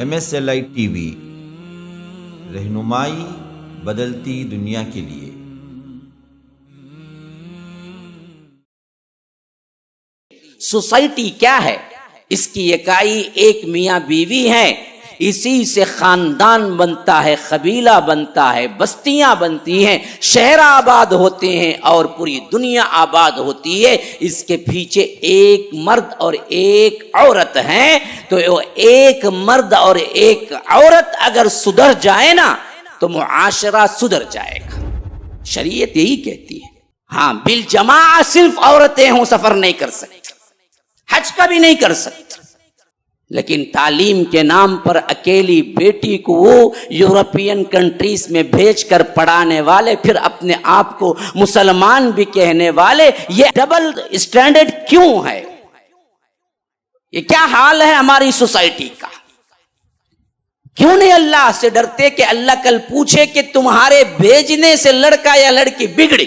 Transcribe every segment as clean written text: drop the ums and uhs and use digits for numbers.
MSLI TV رہنمائی بدلتی دنیا کے لیے۔ سوسائٹی کیا ہے؟ اس کی اکائی ایک میاں بیوی ہے، اسی سے خاندان بنتا ہے، قبیلہ بنتا ہے، بستیاں بنتی ہیں، شہر آباد ہوتے ہیں اور پوری دنیا آباد ہوتی ہے۔ اس کے پیچھے ایک مرد اور ایک عورت ہیں، تو ایک مرد اور ایک عورت اگر سدھر جائے نا تو معاشرہ سدھر جائے گا۔ شریعت یہی کہتی ہے۔ ہاں، بالجماع صرف عورتیں ہوں سفر نہیں کر سکتی، حج کا بھی نہیں کر سکتی، لیکن تعلیم کے نام پر اکیلی بیٹی کو وہ یورپین کنٹریز میں بھیج کر پڑھانے والے، پھر اپنے آپ کو مسلمان بھی کہنے والے، یہ ڈبل اسٹینڈرڈ کیوں ہے؟ یہ کیا حال ہے ہماری سوسائٹی کا؟ کیوں نہیں اللہ سے ڈرتے کہ اللہ کل پوچھے کہ تمہارے بھیجنے سے لڑکا یا لڑکی بگڑی،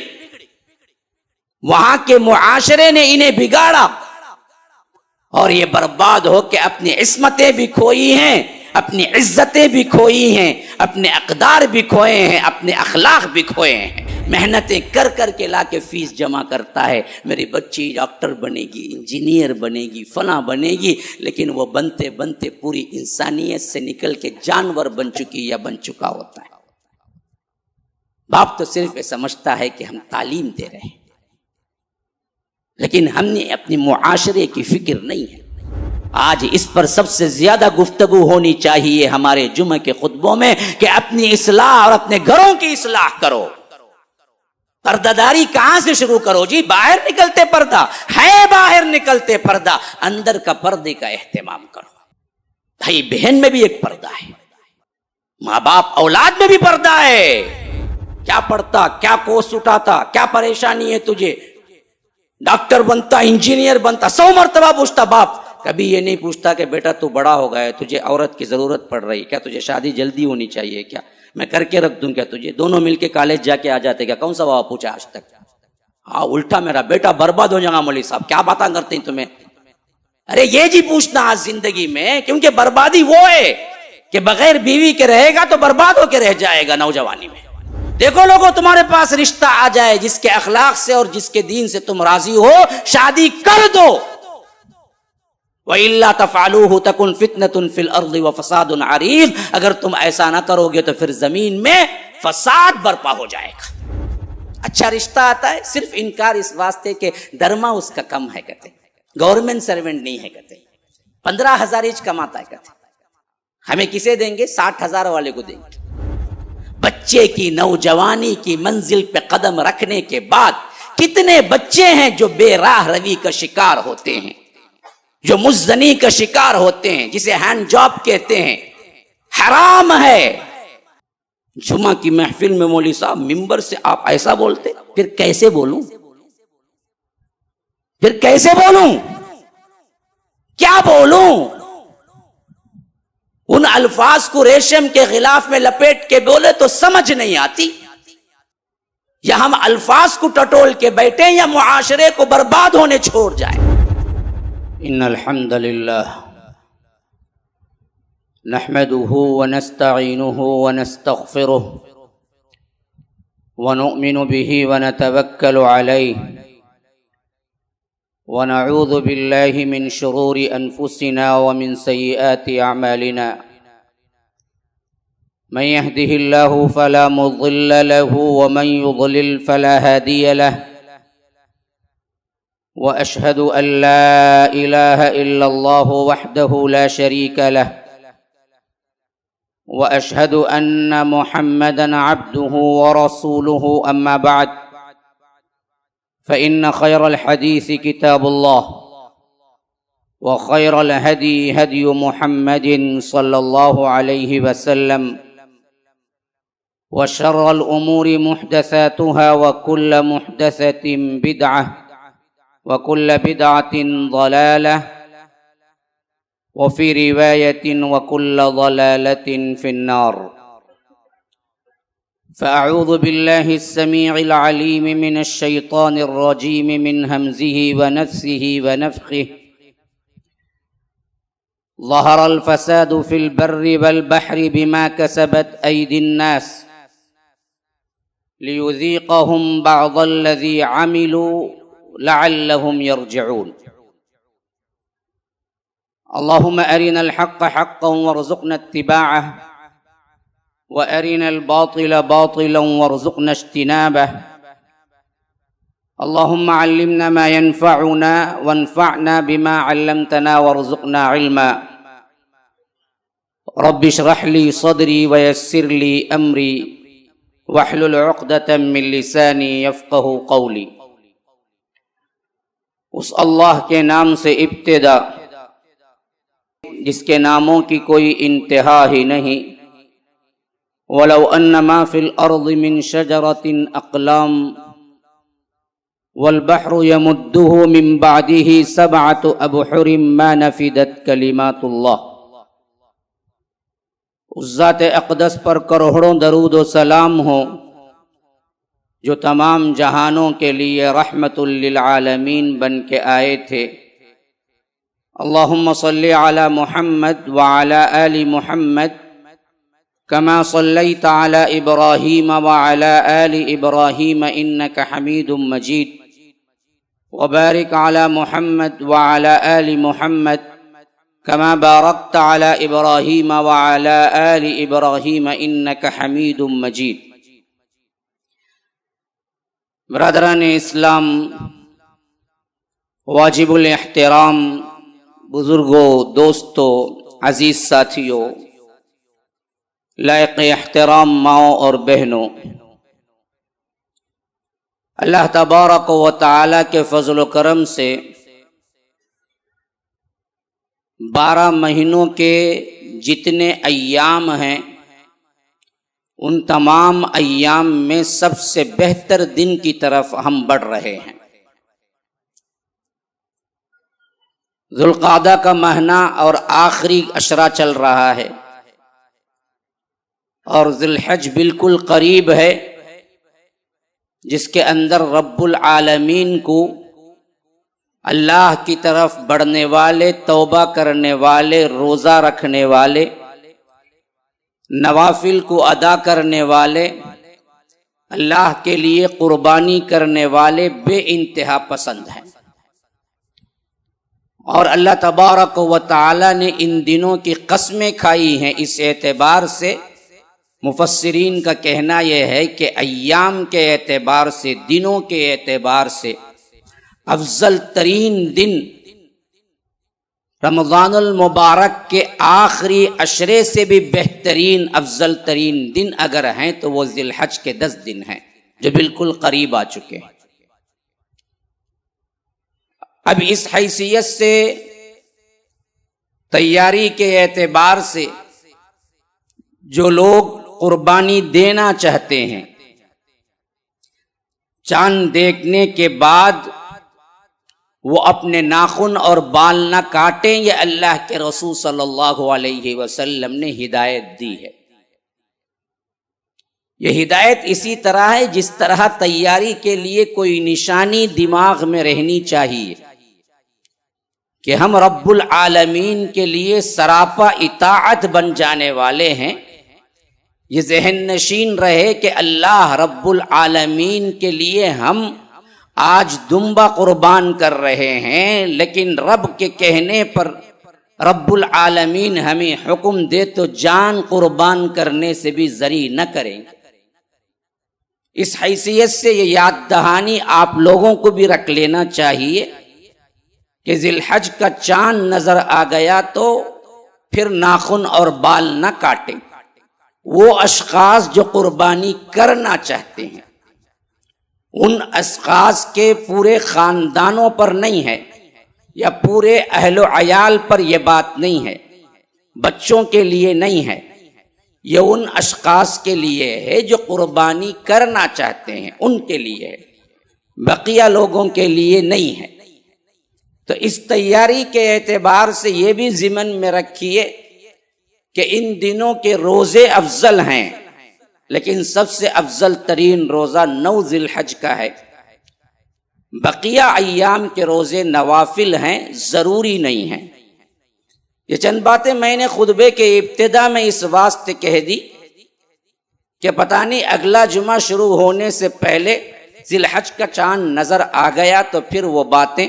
وہاں کے معاشرے نے انہیں بگاڑا اور یہ برباد ہو کے اپنی عصمتیں بھی کھوئی ہیں، اپنی عزتیں بھی کھوئی ہیں، اپنے اقدار بھی کھوئے ہیں، اپنے اخلاق بھی کھوئے ہیں۔ محنتیں کر کر کے لا کے فیس جمع کرتا ہے، میری بچی ڈاکٹر بنے گی، انجینئر بنے گی، فلاں بنے گی، لیکن وہ بنتے بنتے پوری انسانیت سے نکل کے جانور بن چکی یا بن چکا ہوتا ہے۔ باپ تو صرف یہ سمجھتا ہے کہ ہم تعلیم دے رہے ہیں، لیکن ہم نے اپنی معاشرے کی فکر نہیں ہے۔ آج اس پر سب سے زیادہ گفتگو ہونی چاہیے ہمارے جمعہ کے خطبوں میں کہ اپنی اصلاح اور اپنے گھروں کی اصلاح کرو۔ پردہ داری کہاں سے شروع کرو جی؟ باہر نکلتے پردہ ہے، باہر نکلتے پردہ، اندر کا پردے کا اہتمام کرو۔ بھائی بہن میں بھی ایک پردہ ہے، ماں باپ اولاد میں بھی پردہ ہے۔ کیا پڑھتا، کیا کورس اٹھاتا، کیا پریشانی ہے تجھے؟ ڈاکٹر بنتا، انجینئر بنتا، 100 مرتبہ پوچھتا باپ، کبھی یہ نہیں پوچھتا کہ بیٹا تو بڑا ہو گیا ہے، تجھے عورت کی ضرورت پڑ رہی، کیا تجھے شادی جلدی ہونی چاہیے، کیا میں کر کے رکھ دوں کیا تجھے، دونوں مل کے کالج جا کے آ جاتے کیا؟ کون سا بابا پوچھا آج تک؟ ہاں الٹا میرا بیٹا برباد ہو جائے گا مولوی صاحب، کیا باتیں کرتے ہیں تمہیں؟ ارے یہ جی پوچھنا آج زندگی میں، کیونکہ بربادی وہ ہے کہ بغیر بیوی کے رہے گا تو برباد ہو کے رہ جائے گا نوجوانی میں۔ دیکھو لوگوں، تمہارے پاس رشتہ آ جائے جس کے اخلاق سے اور جس کے دین سے تم راضی ہو، شادی کر دو۔ وَإِلَّا تَفْعَلُوهُ تَكُنْ فِتْنَةٌ فِي الْأَرْضِ وَفَسَادٌ عَرِيضٌ، اگر تم ایسا نہ کرو گے تو پھر زمین میں فساد برپا ہو جائے گا۔ اچھا رشتہ آتا ہے، صرف انکار اس واسطے کہ درما اس کا کم ہے کہتے، گورنمنٹ سروینٹ نہیں ہے کہتے، 15,000 ایچ کماتا ہے کہتے، ہمیں کسے دیں گے؟ 60,000 والے کو دیں گے۔ بچے کی نوجوانی کی منزل پہ قدم رکھنے کے بعد کتنے بچے ہیں جو بے راہ روی کا شکار ہوتے ہیں، جو مزدنی کا شکار ہوتے ہیں، جسے ہینڈ جاب کہتے ہیں، حرام ہے۔ جمعہ کی محفل میں مولوی صاحب ممبر سے آپ ایسا بولتے، پھر کیسے بولوں؟ پھر کیسے بولوں؟ کیا بولوں؟ ان الفاظ کو ریشم کے غلاف میں لپیٹ کے بولے تو سمجھ نہیں آتی، یا ہم الفاظ کو ٹٹول کے بیٹھیں یا معاشرے کو برباد ہونے چھوڑ جائیں۔ ان الحمد للہ نحمده ونستعینه ونستغفره ونؤمن به ونتوکل علیہ ونعوذ باللہ من شرور انفسنا ومن سیئات اعمالنا من يهده الله فلا مضل له ومن يضلل فلا هادي له واشهد ان لا اله الا الله وحده لا شريك له واشهد ان محمدا عبده ورسوله اما بعد فإن خير الحديث كتاب الله وخير الهدي هدي محمد صلى الله عليه وسلم وشر الأمور محدثاتها وكل محدثة بدعة وكل بدعة ضلالة وفي رواية وكل ضلالة في النار۔ فأعوذ بالله السميع العليم من الشيطان الرجيم من همزه ونفسه ونفخه ظهر الفساد في البر والبحر بما كسبت أيدي الناس ليذيقهم بعض الذي عملوا لعلهم يرجعون اللهم أرنا الحق حقا وارزقنا اتباعه وأرنا الباطل باطلا وارزقنا اجتنابه اللهم علمنا ما ينفعنا وانفعنا بما علمتنا وارزقنا علما رب اشرح لي صدري ويسر لي أمري واحلل عقدة من لساني يفقه قولي. اس اللہ کے نام سے ابتدا جس کے ناموں کی کوئی انتہا ہی نہیں. وَلَوْ أَنَّ مَا فِي الْأَرْضِ مِنْ شَجَرَةٍ أَقْلَامٌ وَالْبَحْرُ يَمُدُّهُ مِنْ بَعْدِهِ سَبْعَةُ أَبْحُرٍ مَا نَفِدَتْ كَلِمَاتُ اللَّهِ. اس ذات اقدس پر کروڑوں درود و سلام ہو جو تمام جہانوں کے لیے رحمت للعالمین بن کے آئے تھے. اللہم صلی علی محمد وعلی آل محمد كما صليت على إبراهيم وعلى آل إبراهيم إنك حميد مجيد وبارك على محمد وعلى آل محمد كما باركت على إبراهيم وعلى آل إبراهيم إنك حميد مجيد. برادران اسلام، واجب الاحترام بزرگوں، دوستوں، عزیز ساتھیوں، لائق احترام ماؤں اور بہنوں، اللہ تبارک و تعالی کے فضل و کرم سے 12 مہینوں کے جتنے ایام ہیں ان تمام ایام میں سب سے بہتر دن کی طرف ہم بڑھ رہے ہیں. ذوالقعدہ کا مہینہ اور آخری عشرہ چل رہا ہے اور ذی الحج بالکل قریب ہے، جس کے اندر رب العالمین کو اللہ کی طرف بڑھنے والے، توبہ کرنے والے، روزہ رکھنے والے، نوافل کو ادا کرنے والے، اللہ کے لیے قربانی کرنے والے بے انتہا پسند ہیں. اور اللہ تبارک و تعالی نے ان دنوں کی قسمیں کھائی ہیں. اس اعتبار سے مفسرین کا کہنا یہ ہے کہ ایام کے اعتبار سے، دنوں کے اعتبار سے افضل ترین دن رمضان المبارک کے آخری عشرے سے بھی بہترین افضل ترین دن اگر ہیں تو وہ ذی الحج کے 10 دن ہیں جو بالکل قریب آ چکے ہیں. اب اس حیثیت سے تیاری کے اعتبار سے جو لوگ قربانی دینا چاہتے ہیں، چاند دیکھنے کے بعد وہ اپنے ناخن اور بال نہ کاٹیں، یہ اللہ کے رسول صلی اللہ علیہ وسلم نے ہدایت دی ہے. یہ ہدایت اسی طرح ہے جس طرح تیاری کے لیے کوئی نشانی دماغ میں رہنی چاہیے کہ ہم رب العالمین کے لیے سراپا اطاعت بن جانے والے ہیں. یہ ذہن نشین رہے کہ اللہ رب العالمین کے لیے ہم آج دمبا قربان کر رہے ہیں، لیکن رب کے کہنے پر رب العالمین ہمیں حکم دے تو جان قربان کرنے سے بھی زری نہ کریں. اس حیثیت سے یہ یاد دہانی آپ لوگوں کو بھی رکھ لینا چاہیے کہ ذی الحج کا چاند نظر آ گیا تو پھر ناخن اور بال نہ کاٹیں. وہ اشخاص جو قربانی کرنا چاہتے ہیں ان اشخاص کے پورے خاندانوں پر نہیں ہے یا پورے اہل و عیال پر یہ بات نہیں ہے، بچوں کے لیے نہیں ہے، یہ ان اشخاص کے لیے ہے جو قربانی کرنا چاہتے ہیں، ان کے لیے ہے، بقیہ لوگوں کے لیے نہیں ہے. تو اس تیاری کے اعتبار سے یہ بھی ذہن میں رکھیے کہ ان دنوں کے روزے افضل ہیں، لیکن سب سے افضل ترین روزہ 9 ذی الحج کا ہے. بقیہ ایام کے روزے نوافل ہیں، ضروری نہیں ہیں. یہ چند باتیں میں نے خطبے کے ابتدا میں اس واسطے کہہ دی کہ پتہ نہیں اگلا جمعہ شروع ہونے سے پہلے ذی الحج کا چاند نظر آ گیا تو پھر وہ باتیں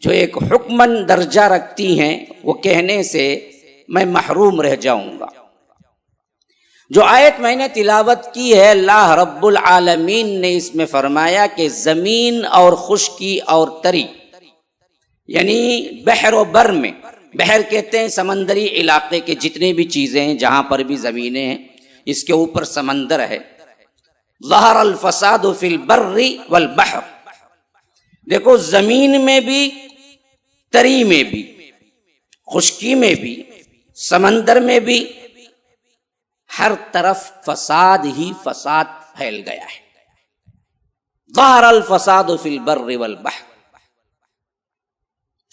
جو ایک حکمن درجہ رکھتی ہیں وہ کہنے سے میں محروم رہ جاؤں گا۔ جو آیت میں نے تلاوت کی ہے، اللہ رب العالمین نے اس میں فرمایا کہ زمین اور خشکی اور تری، یعنی بحر و بر میں، بحر کہتے ہیں سمندری علاقے کے جتنے بھی چیزیں ہیں، جہاں پر بھی زمینیں ہیں اس کے اوپر سمندر ہے۔ ظہر الفساد فی البر والبحر، دیکھو زمین میں بھی، تری میں بھی، خشکی میں بھی، سمندر میں بھی، ہر طرف فساد ہی فساد پھیل گیا ہے۔ ظہر الفساد فی البر والبحر۔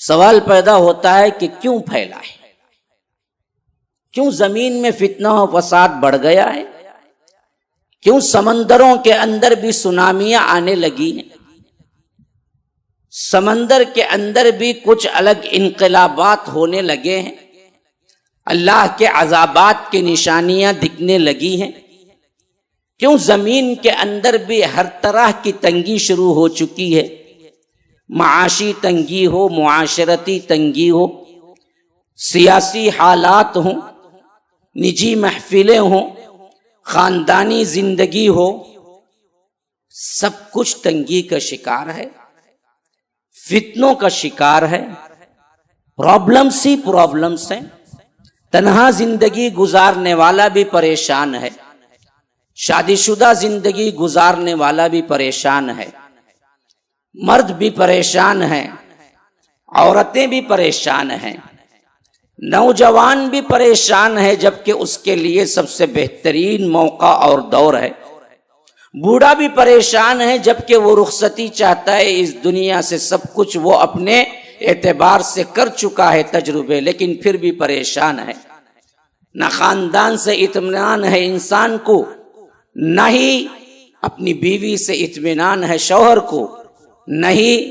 سوال پیدا ہوتا ہے کہ کیوں پھیلا ہے؟ کیوں زمین میں فتنہ و فساد بڑھ گیا ہے؟ کیوں سمندروں کے اندر بھی سونامیاں آنے لگی ہیں؟ سمندر کے اندر بھی کچھ الگ انقلابات ہونے لگے ہیں، اللہ کے عذابات کی نشانیاں دکھنے لگی ہیں۔ کیوں زمین کے اندر بھی ہر طرح کی تنگی شروع ہو چکی ہے، معاشی تنگی ہو، معاشرتی تنگی ہو، سیاسی حالات ہوں، نجی محفلیں ہوں، خاندانی زندگی ہو، سب کچھ تنگی کا شکار ہے، فتنوں کا شکار ہے، پرابلمس ہی پرابلمس ہیں۔ تنہا زندگی گزارنے والا بھی پریشان ہے، شادی شدہ زندگی گزارنے والا بھی پریشان ہے، مرد بھی پریشان ہیں، عورتیں بھی پریشان ہیں، نوجوان بھی پریشان ہے، جبکہ اس کے لیے سب سے بہترین موقع اور دور ہے۔ بوڑھا بھی پریشان ہے، جبکہ وہ رخصتی چاہتا ہے اس دنیا سے، سب کچھ وہ اپنے اعتبار سے کر چکا ہے تجربے، لیکن پھر بھی پریشان ہے۔ نہ خاندان سے اطمینان ہے انسان کو، نہ ہی اپنی بیوی سے اطمینان ہے شوہر کو، نہ ہی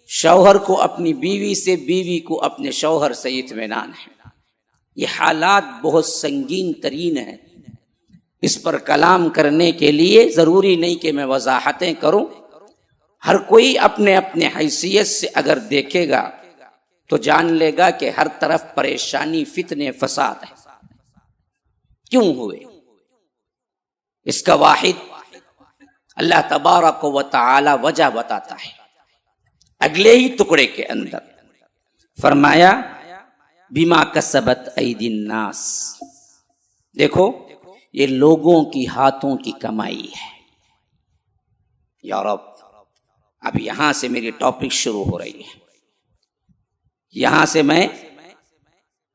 شوہر کو اپنی بیوی سے، بیوی کو اپنے شوہر سے اطمینان ہے۔ یہ حالات بہت سنگین ترین ہیں۔ اس پر کلام کرنے کے لیے ضروری نہیں کہ میں وضاحتیں کروں، ہر کوئی اپنے اپنے حیثیت سے اگر دیکھے گا تو جان لے گا کہ ہر طرف پریشانی، فتنے، فساد ہے۔ کیوں ہوئے؟ اس کا واحد اللہ تبارک و تعالی وجہ بتاتا ہے اگلے ہی ٹکڑے کے اندر۔ فرمایا بما کسبت ایدی الناس، دیکھو یہ لوگوں کی ہاتھوں کی کمائی ہے۔ یا رب، اب یہاں سے میری ٹاپک شروع ہو رہی ہے، یہاں سے میں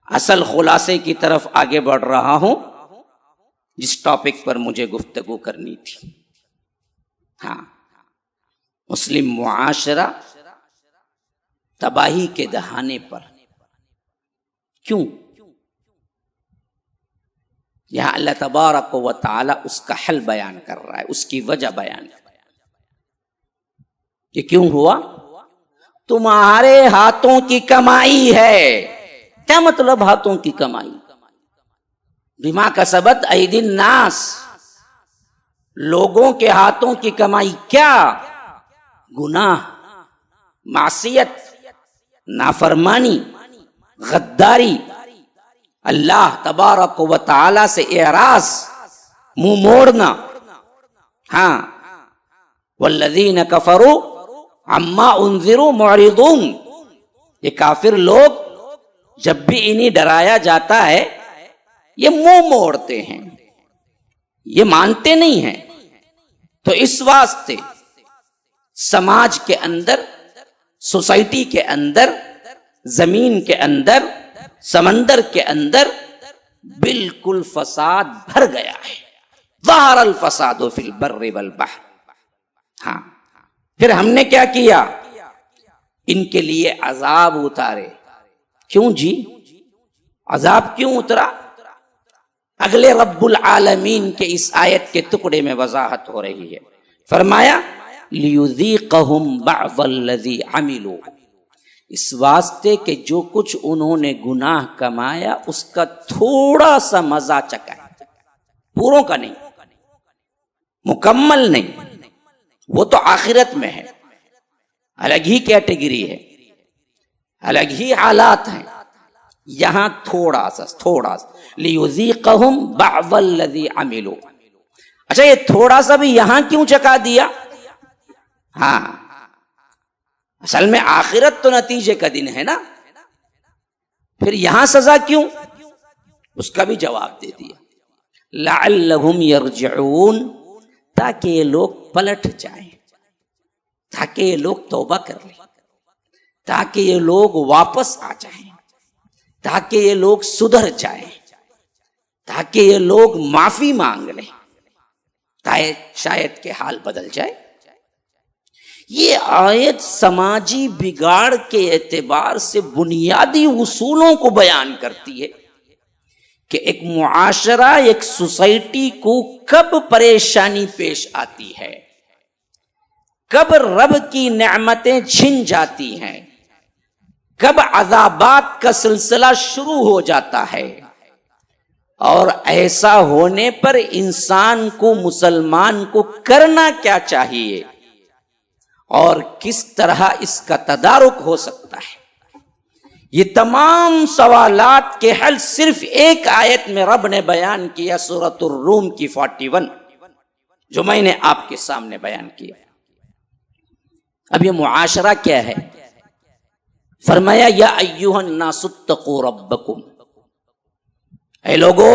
اصل خلاصے کی طرف آگے بڑھ رہا ہوں جس ٹاپک پر مجھے گفتگو کرنی تھی۔ ہاں، مسلم معاشرہ تباہی کے دہانے پر کیوں؟ یہاں اللہ تبارک و تعالی اس کا حل بیان کر رہا ہے، اس کی وجہ بیان کر رہا ہے کہ کیوں ہوا؟ تمہارے ہاتھوں کی کمائی ہے۔ کیا مطلب ہاتھوں کی کمائی؟ بما کسبت ایدی الناس، لوگوں کے ہاتھوں کی کمائی کیا؟ گناہ، معصیت، نافرمانی، غداری، اللہ تبارک و تعالی سے اعراض، منہ موڑنا۔ ہاں، والذین کفروا عما انذروا معرضون، یہ کافر لوگ جب بھی انہیں ڈرایا جاتا ہے یہ منہ موڑتے ہیں، یہ مانتے نہیں ہیں۔ تو اس واسطے سماج کے اندر، سوسائٹی کے اندر، زمین کے اندر، سمندر کے اندر بالکل فساد بھر گیا ہے۔ ظہر الفساد فی البر والبحر۔ ہاں، پھر ہم نے کیا کیا؟ ان کے لیے عذاب اتارے۔ کیوں جی؟ عذاب کیوں اترا؟ اگلے رب العالمین کے اس آیت کے ٹکڑے میں وضاحت ہو رہی ہے۔ فرمایا لیذیقہم بعض الذی عملوا، اس واسطے کہ جو کچھ انہوں نے گناہ کمایا اس کا تھوڑا سا مزہ چکا ہے، پوروں کا نہیں، مکمل نہیں، وہ تو آخرت میں ہے، الگ ہی کیٹیگری ہے، الگ ہی حالات ہیں، یہاں تھوڑا سا لیذیقہم بعض الذی عملوا۔ اچھا یہ تھوڑا سا بھی یہاں کیوں چکا دیا؟ ہاں اصل میں آخرت تو نتیجے کا دن ہے نا، پھر یہاں سزا کیوں؟ اس کا بھی جواب دے دیا، لعلہم یرجعون، تاکہ یہ لوگ پلٹ جائیں، تاکہ یہ لوگ توبہ کر لیں، تاکہ یہ لوگ واپس آ جائیں، تاکہ یہ لوگ سدھر جائیں، تاکہ یہ لوگ معافی مانگ لیں، تاکہ شاید کہ حال بدل جائے۔ یہ آیت سماجی بگاڑ کے اعتبار سے بنیادی اصولوں کو بیان کرتی ہے کہ ایک معاشرہ، ایک سوسائٹی کو کب پریشانی پیش آتی ہے، کب رب کی نعمتیں چھن جاتی ہیں، کب عذابات کا سلسلہ شروع ہو جاتا ہے، اور ایسا ہونے پر انسان کو، مسلمان کو کرنا کیا چاہیے اور کس طرح اس کا تدارک ہو سکتا ہے۔ یہ تمام سوالات کے حل صرف ایک آیت میں رب نے بیان کیا، سورۃ الروم کی 41، جو میں نے آپ کے سامنے بیان کیا۔ اب یہ معاشرہ کیا ہے؟ فرمایا یا ایھا الناس اتقوا ربکم، اے لوگو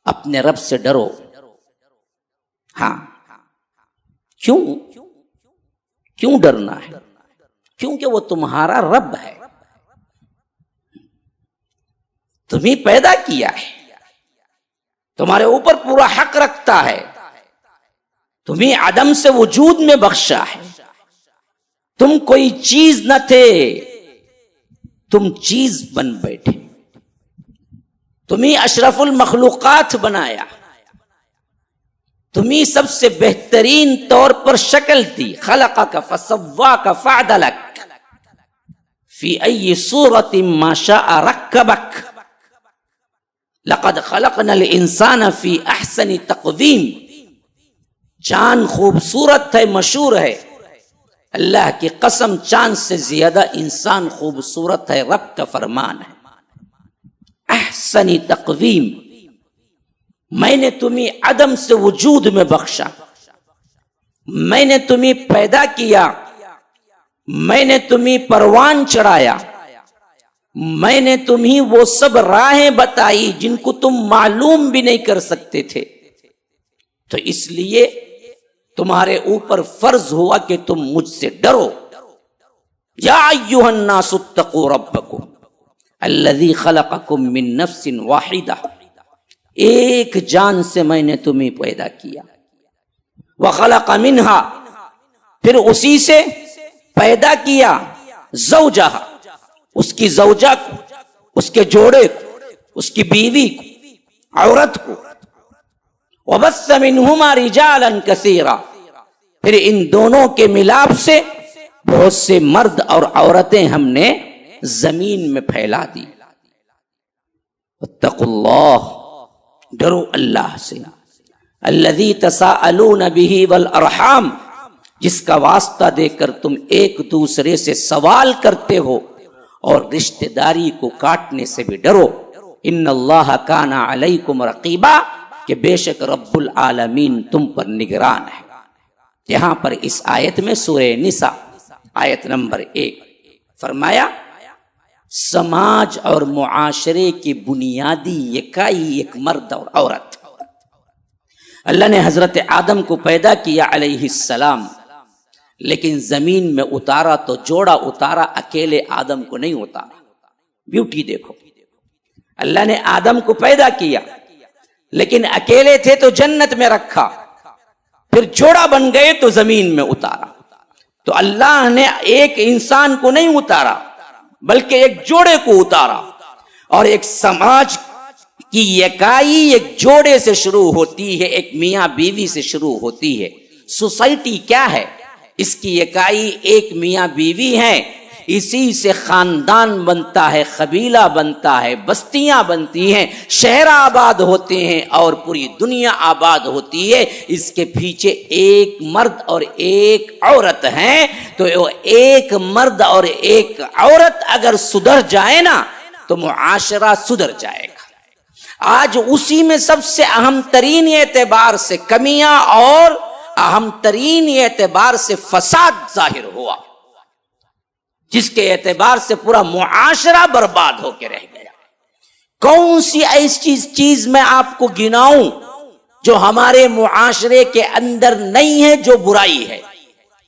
اپنے رب سے ڈرو۔ ہاں کیوں ڈرنا ہے؟ کیونکہ وہ تمہارا رب ہے، تمہیں پیدا کیا ہے، تمہارے اوپر پورا حق رکھتا ہے، تمہیں عدم سے وجود میں بخشا ہے، تم کوئی چیز نہ تھے، تم چیز بن بیٹھے، تمہیں اشرف المخلوقات بنایا، تمہیں سب سے بہترین طور پر شکل دی، خلقک فسواک فعدلک فی ای صورت ما شاء رکبک، لقد خلقنا الانسان فی احسن تقویم۔ چاند خوبصورت ہے، مشہور ہے، اللہ کی قسم چاند سے زیادہ انسان خوبصورت ہے، رب کا فرمان ہے، احسن تقویم۔ میں نے تمہیں عدم سے وجود میں بخشا، میں نے تمہیں پیدا کیا، میں نے تمہیں پروان چڑھایا، میں نے تمہیں وہ سب راہیں بتائی جن کو تم معلوم بھی نہیں کر سکتے تھے، تو اس لیے تمہارے اوپر فرض ہوا کہ تم مجھ سے ڈرو۔ یا ایھا الناس اتقوا ربکم الذی خلقکم من نفس واحدہ، ایک جان سے میں نے تمہیں پیدا کیا، وخلق منہا، پھر اسی سے پیدا کیا، زوجہ، اس کی زوجہ کو، اس کے جوڑے کو، اس کی بیوی کو، عورت کو، وبث منہما رجالا کثیرا، پھر ان دونوں کے ملاپ سے بہت سے مرد اور عورتیں ہم نے زمین میں پھیلا دی۔ اتقوا اللہ، ڈرو اللہ سے، الذی تساءلون بہ والارحام، جس کا واسطہ دے کر تم ایک دوسرے سے سوال کرتے ہو، اور رشتہ داری کو کاٹنے سے بھی ڈرو۔ ان اللہ کان علیکم رقیبا، کہ بے شک رب العالمین تم پر نگران ہے۔ یہاں پر اس آیت میں سورہ نساء آیت نمبر 1 فرمایا سماج اور معاشرے کی بنیادی یکائی ایک مرد اور عورت۔ اللہ نے حضرت آدم کو پیدا کیا علیہ السلام، لیکن زمین میں اتارا تو جوڑا اتارا، اکیلے آدم کو نہیں اتارا۔ بیوٹی دیکھو، اللہ نے آدم کو پیدا کیا لیکن اکیلے تھے تو جنت میں رکھا، پھر جوڑا بن گئے تو زمین میں اتارا۔ تو اللہ نے ایک انسان کو نہیں اتارا بلکہ ایک جوڑے کو اتارا، اور ایک سماج کی یکائی ایک جوڑے سے شروع ہوتی ہے، ایک میاں بیوی سے شروع ہوتی ہے۔ سوسائٹی کیا ہے؟ اس کی اکائی ایک میاں بیوی ہیں، اسی سے خاندان بنتا ہے، قبیلہ بنتا ہے، بستیاں بنتی ہیں، شہر آباد ہوتے ہیں اور پوری دنیا آباد ہوتی ہے۔ اس کے پیچھے ایک مرد اور ایک عورت ہیں، تو ایک مرد اور ایک عورت اگر سدھر جائے نا تو معاشرہ سدھر جائے گا۔ آج اسی میں سب سے اہم ترین اعتبار سے کمیاں اور اہم ترین اعتبار سے فساد ظاہر ہوا، جس کے اعتبار سے پورا معاشرہ برباد ہو کے رہ گیا۔ کون سی ایسی چیز میں آپ کو گناؤں جو ہمارے معاشرے کے اندر نہیں ہے، جو برائی ہے؟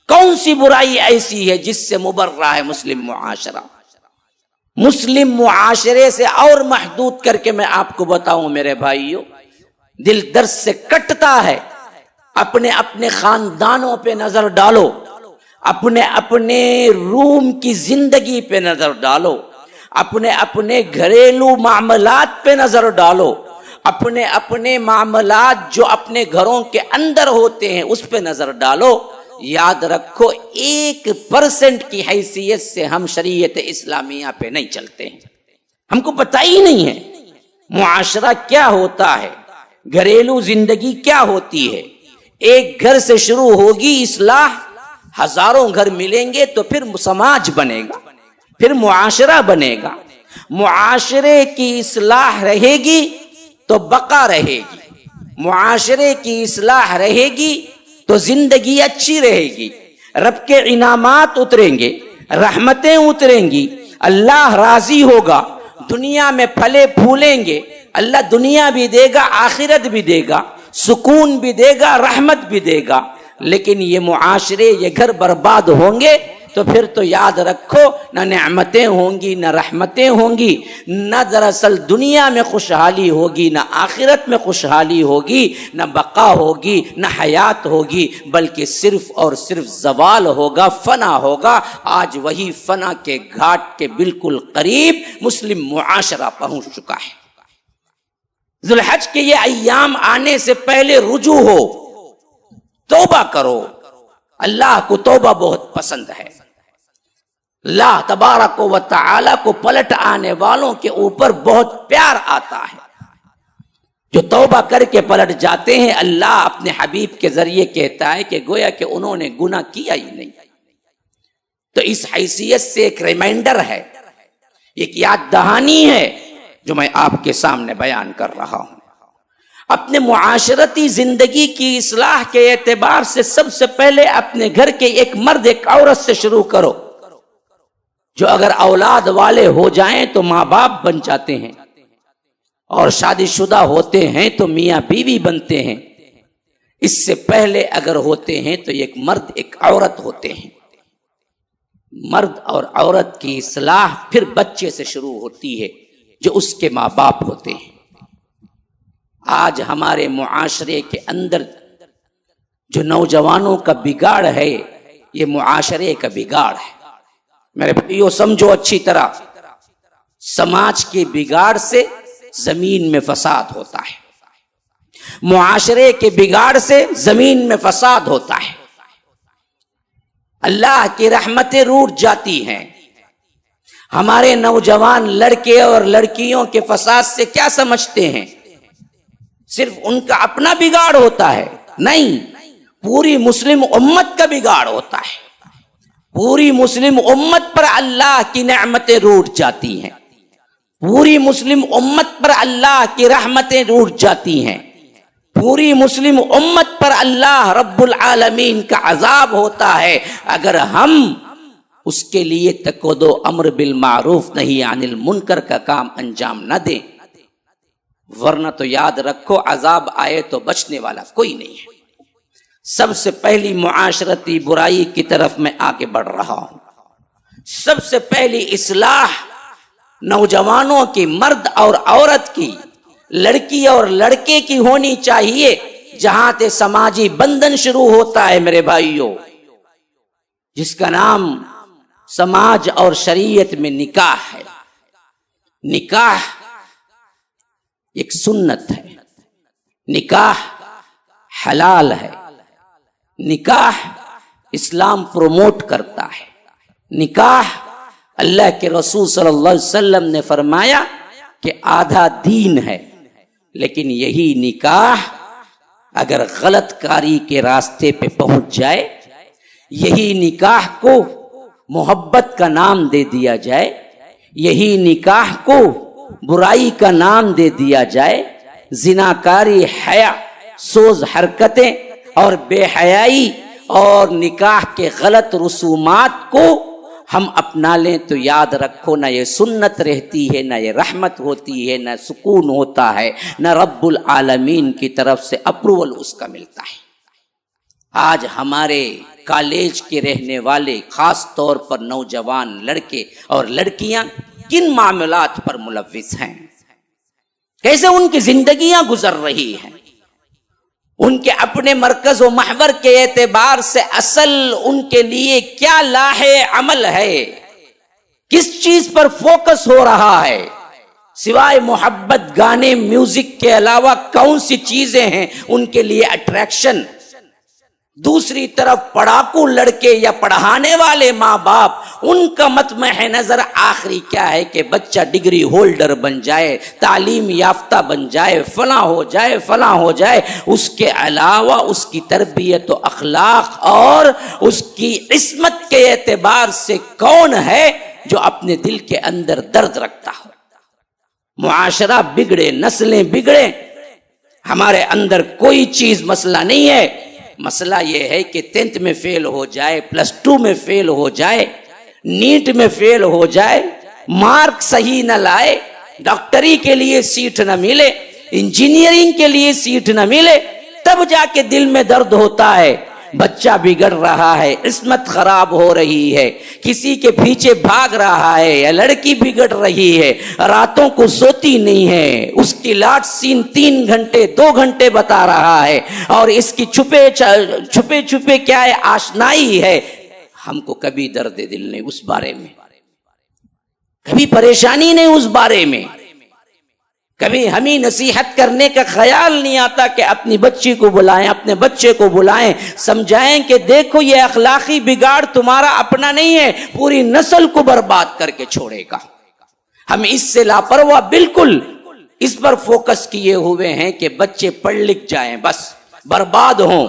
کون سی برائی ایسی ہے جس سے مبرہ ہے مسلم معاشرہ؟ مسلم معاشرے سے اور محدود کر کے میں آپ کو بتاؤں میرے بھائیوں، دل درد سے کٹتا ہے۔ اپنے اپنے خاندانوں پہ نظر ڈالو، اپنے اپنے روم کی زندگی پہ نظر ڈالو، اپنے اپنے گھریلو معاملات پہ نظر ڈالو، اپنے اپنے معاملات جو اپنے گھروں کے اندر ہوتے ہیں اس پہ نظر ڈالو۔ یاد رکھو 1% کی حیثیت سے ہم شریعت اسلامیہ پہ نہیں چلتے ہیں، ہم کو پتہ ہی نہیں ہے معاشرہ کیا ہوتا ہے، گھریلو زندگی کیا ہوتی ہے۔ ایک گھر سے شروع ہوگی اصلاح، ہزاروں گھر ملیں گے تو پھر سماج بنے گا، پھر معاشرہ بنے گا۔ معاشرے کی اصلاح رہے گی تو بقا رہے گی، معاشرے کی اصلاح رہے گی تو زندگی اچھی رہے گی، رب کے انعامات اتریں گے، رحمتیں اتریں گی، اللہ راضی ہوگا، دنیا میں پھلے پھولیں گے، اللہ دنیا بھی دے گا، آخرت بھی دے گا، سکون بھی دے گا، رحمت بھی دے گا۔ لیکن یہ معاشرے، یہ گھر برباد ہوں گے تو پھر تو یاد رکھو نہ نعمتیں ہوں گی، نہ رحمتیں ہوں گی، نہ دراصل دنیا میں خوشحالی ہوگی، نہ آخرت میں خوشحالی ہوگی، نہ بقا ہوگی، نہ حیات ہوگی، بلکہ صرف اور صرف زوال ہوگا، فنا ہوگا۔ آج وہی فنا کے گھاٹ کے بالکل قریب مسلم معاشرہ پہنچ چکا ہے۔ ذو الحج کے یہ ایام آنے سے پہلے رجوع ہو، توبہ کرو۔ اللہ کو توبہ بہت پسند ہے۔ اللہ تبارک و تعالی کو پلٹ آنے والوں کے اوپر بہت پیار آتا ہے۔ جو توبہ کر کے پلٹ جاتے ہیں، اللہ اپنے حبیب کے ذریعے کہتا ہے کہ گویا کہ انہوں نے گناہ کیا ہی نہیں۔ تو اس حیثیت سے ایک ریمائنڈر ہے، ایک یاد دہانی ہے جو میں آپ کے سامنے بیان کر رہا ہوں۔ اپنے معاشرتی زندگی کی اصلاح کے اعتبار سے سب سے پہلے اپنے گھر کے ایک مرد ایک عورت سے شروع کرو، جو اگر اولاد والے ہو جائیں تو ماں باپ بن جاتے ہیں، اور شادی شدہ ہوتے ہیں تو میاں بیوی بنتے ہیں۔ اس سے پہلے اگر ہوتے ہیں تو ایک مرد ایک عورت ہوتے ہیں۔ مرد اور عورت کی اصلاح پھر بچے سے شروع ہوتی ہے جو اس کے ماں باپ ہوتے ہیں۔ آج ہمارے معاشرے کے اندر جو نوجوانوں کا بگاڑ ہے، یہ معاشرے کا بگاڑ ہے۔ میرے بھائیو سمجھو اچھی طرح، سماج کے بگاڑ سے زمین میں فساد ہوتا ہے، معاشرے کے بگاڑ سے زمین میں فساد ہوتا ہے، اللہ کی رحمتیں روٹ جاتی ہیں۔ ہمارے نوجوان لڑکے اور لڑکیوں کے فساد سے کیا سمجھتے ہیں؟ صرف ان کا اپنا بگاڑ ہوتا ہے؟ نہیں، پوری مسلم امت کا بگاڑ ہوتا ہے۔ پوری مسلم امت پر اللہ کی نعمتیں روٹ جاتی ہیں، پوری مسلم امت پر اللہ کی رحمتیں روٹ جاتی ہیں، پوری مسلم امت پر اللہ رب العالمین کا عذاب ہوتا ہے اگر ہم اس کے لیے تکودو امر بالمعروف نہی عن المنکر کا کام انجام نہ دیں، ورنہ تو یاد رکھو عذاب آئے تو بچنے والا کوئی نہیں ہے۔ سب سے پہلی معاشرتی برائی کی طرف میں آگے بڑھ رہا ہوں۔ سب سے پہلی اصلاح نوجوانوں کی، مرد اور عورت کی، لڑکی اور لڑکے کی ہونی چاہیے۔ جہاں سے سماجی بندھن شروع ہوتا ہے میرے بھائیوں، جس کا نام سماج اور شریعت میں نکاح ہے۔ نکاح ایک سنت ہے، نکاح حلال ہے، نکاح اسلام پروموٹ کرتا ہے. نکاح اللہ کے رسول صلی اللہ علیہ وسلم نے فرمایا کہ آدھا دین ہے، لیکن یہی نکاح اگر غلط کاری کے راستے پہ پہنچ جائے، یہی نکاح کو محبت کا نام دے دیا جائے، یہی نکاح کو برائی کا نام دے دیا جائے، زناکاری، حیا سوز حرکتیں اور بے حیائی اور نکاح کے غلط رسومات کو ہم اپنا لیں تو یاد رکھو نہ یہ سنت رہتی ہے، نہ یہ رحمت ہوتی ہے، نہ سکون ہوتا ہے، نہ رب العالمین کی طرف سے اپروول اس کا ملتا ہے. آج ہمارے کالج کے رہنے والے خاص طور پر نوجوان لڑکے اور لڑکیاں کن معاملات پر ملوث ہیں، کیسے ان کی زندگیاں گزر رہی ہیں، ان کے اپنے مرکز و محور کے اعتبار سے اصل ان کے لیے کیا لاحِ عمل ہے، کس چیز پر فوکس ہو رہا ہے، سوائے محبت، گانے، میوزک کے علاوہ کون سی چیزیں ہیں ان کے لیے اٹریکشن. دوسری طرف پڑھاکو لڑکے یا پڑھانے والے ماں باپ، ان کا مطمع نظر آخری کیا ہے کہ بچہ ڈگری ہولڈر بن جائے، تعلیم یافتہ بن جائے، فلاں ہو جائے، فلاں ہو جائے. اس کے علاوہ اس کی تربیت و اخلاق اور اس کی عصمت کے اعتبار سے کون ہے جو اپنے دل کے اندر درد رکھتا ہو. معاشرہ بگڑے، نسلیں بگڑے، ہمارے اندر کوئی چیز مسئلہ نہیں ہے. مسئلہ یہ ہے کہ 10th میں فیل ہو جائے، +2 میں فیل ہو جائے، نیٹ میں فیل ہو جائے، مارک صحیح نہ لائے، ڈاکٹری کے لیے سیٹ نہ ملے، انجینئرنگ کے لیے سیٹ نہ ملے، تب جا کے دل میں درد ہوتا ہے. بچہ بگڑ رہا ہے، عصمت خراب ہو رہی ہے، کسی کے پیچھے بھاگ رہا ہے، یا لڑکی بگڑ رہی ہے، راتوں کو سوتی نہیں ہے، اس کی لاٹ سین 3 گھنٹے 2 گھنٹے بتا رہا ہے، اور اس کی چھپے کیا ہے، آشنائی ہے. ہم کو کبھی درد دل نہیں اس بارے میں، کبھی پریشانی نہیں اس بارے میں، کبھی ہمیں نصیحت کرنے کا خیال نہیں آتا کہ اپنی بچی کو بلائیں، اپنے بچے کو بلائیں، سمجھائیں کہ دیکھو یہ اخلاقی بگاڑ تمہارا اپنا نہیں ہے، پوری نسل کو برباد کر کے چھوڑے گا. ہم اس سے لاپرواہ بالکل اس پر فوکس کیے ہوئے ہیں کہ بچے پڑھ لکھ جائیں، بس برباد ہوں.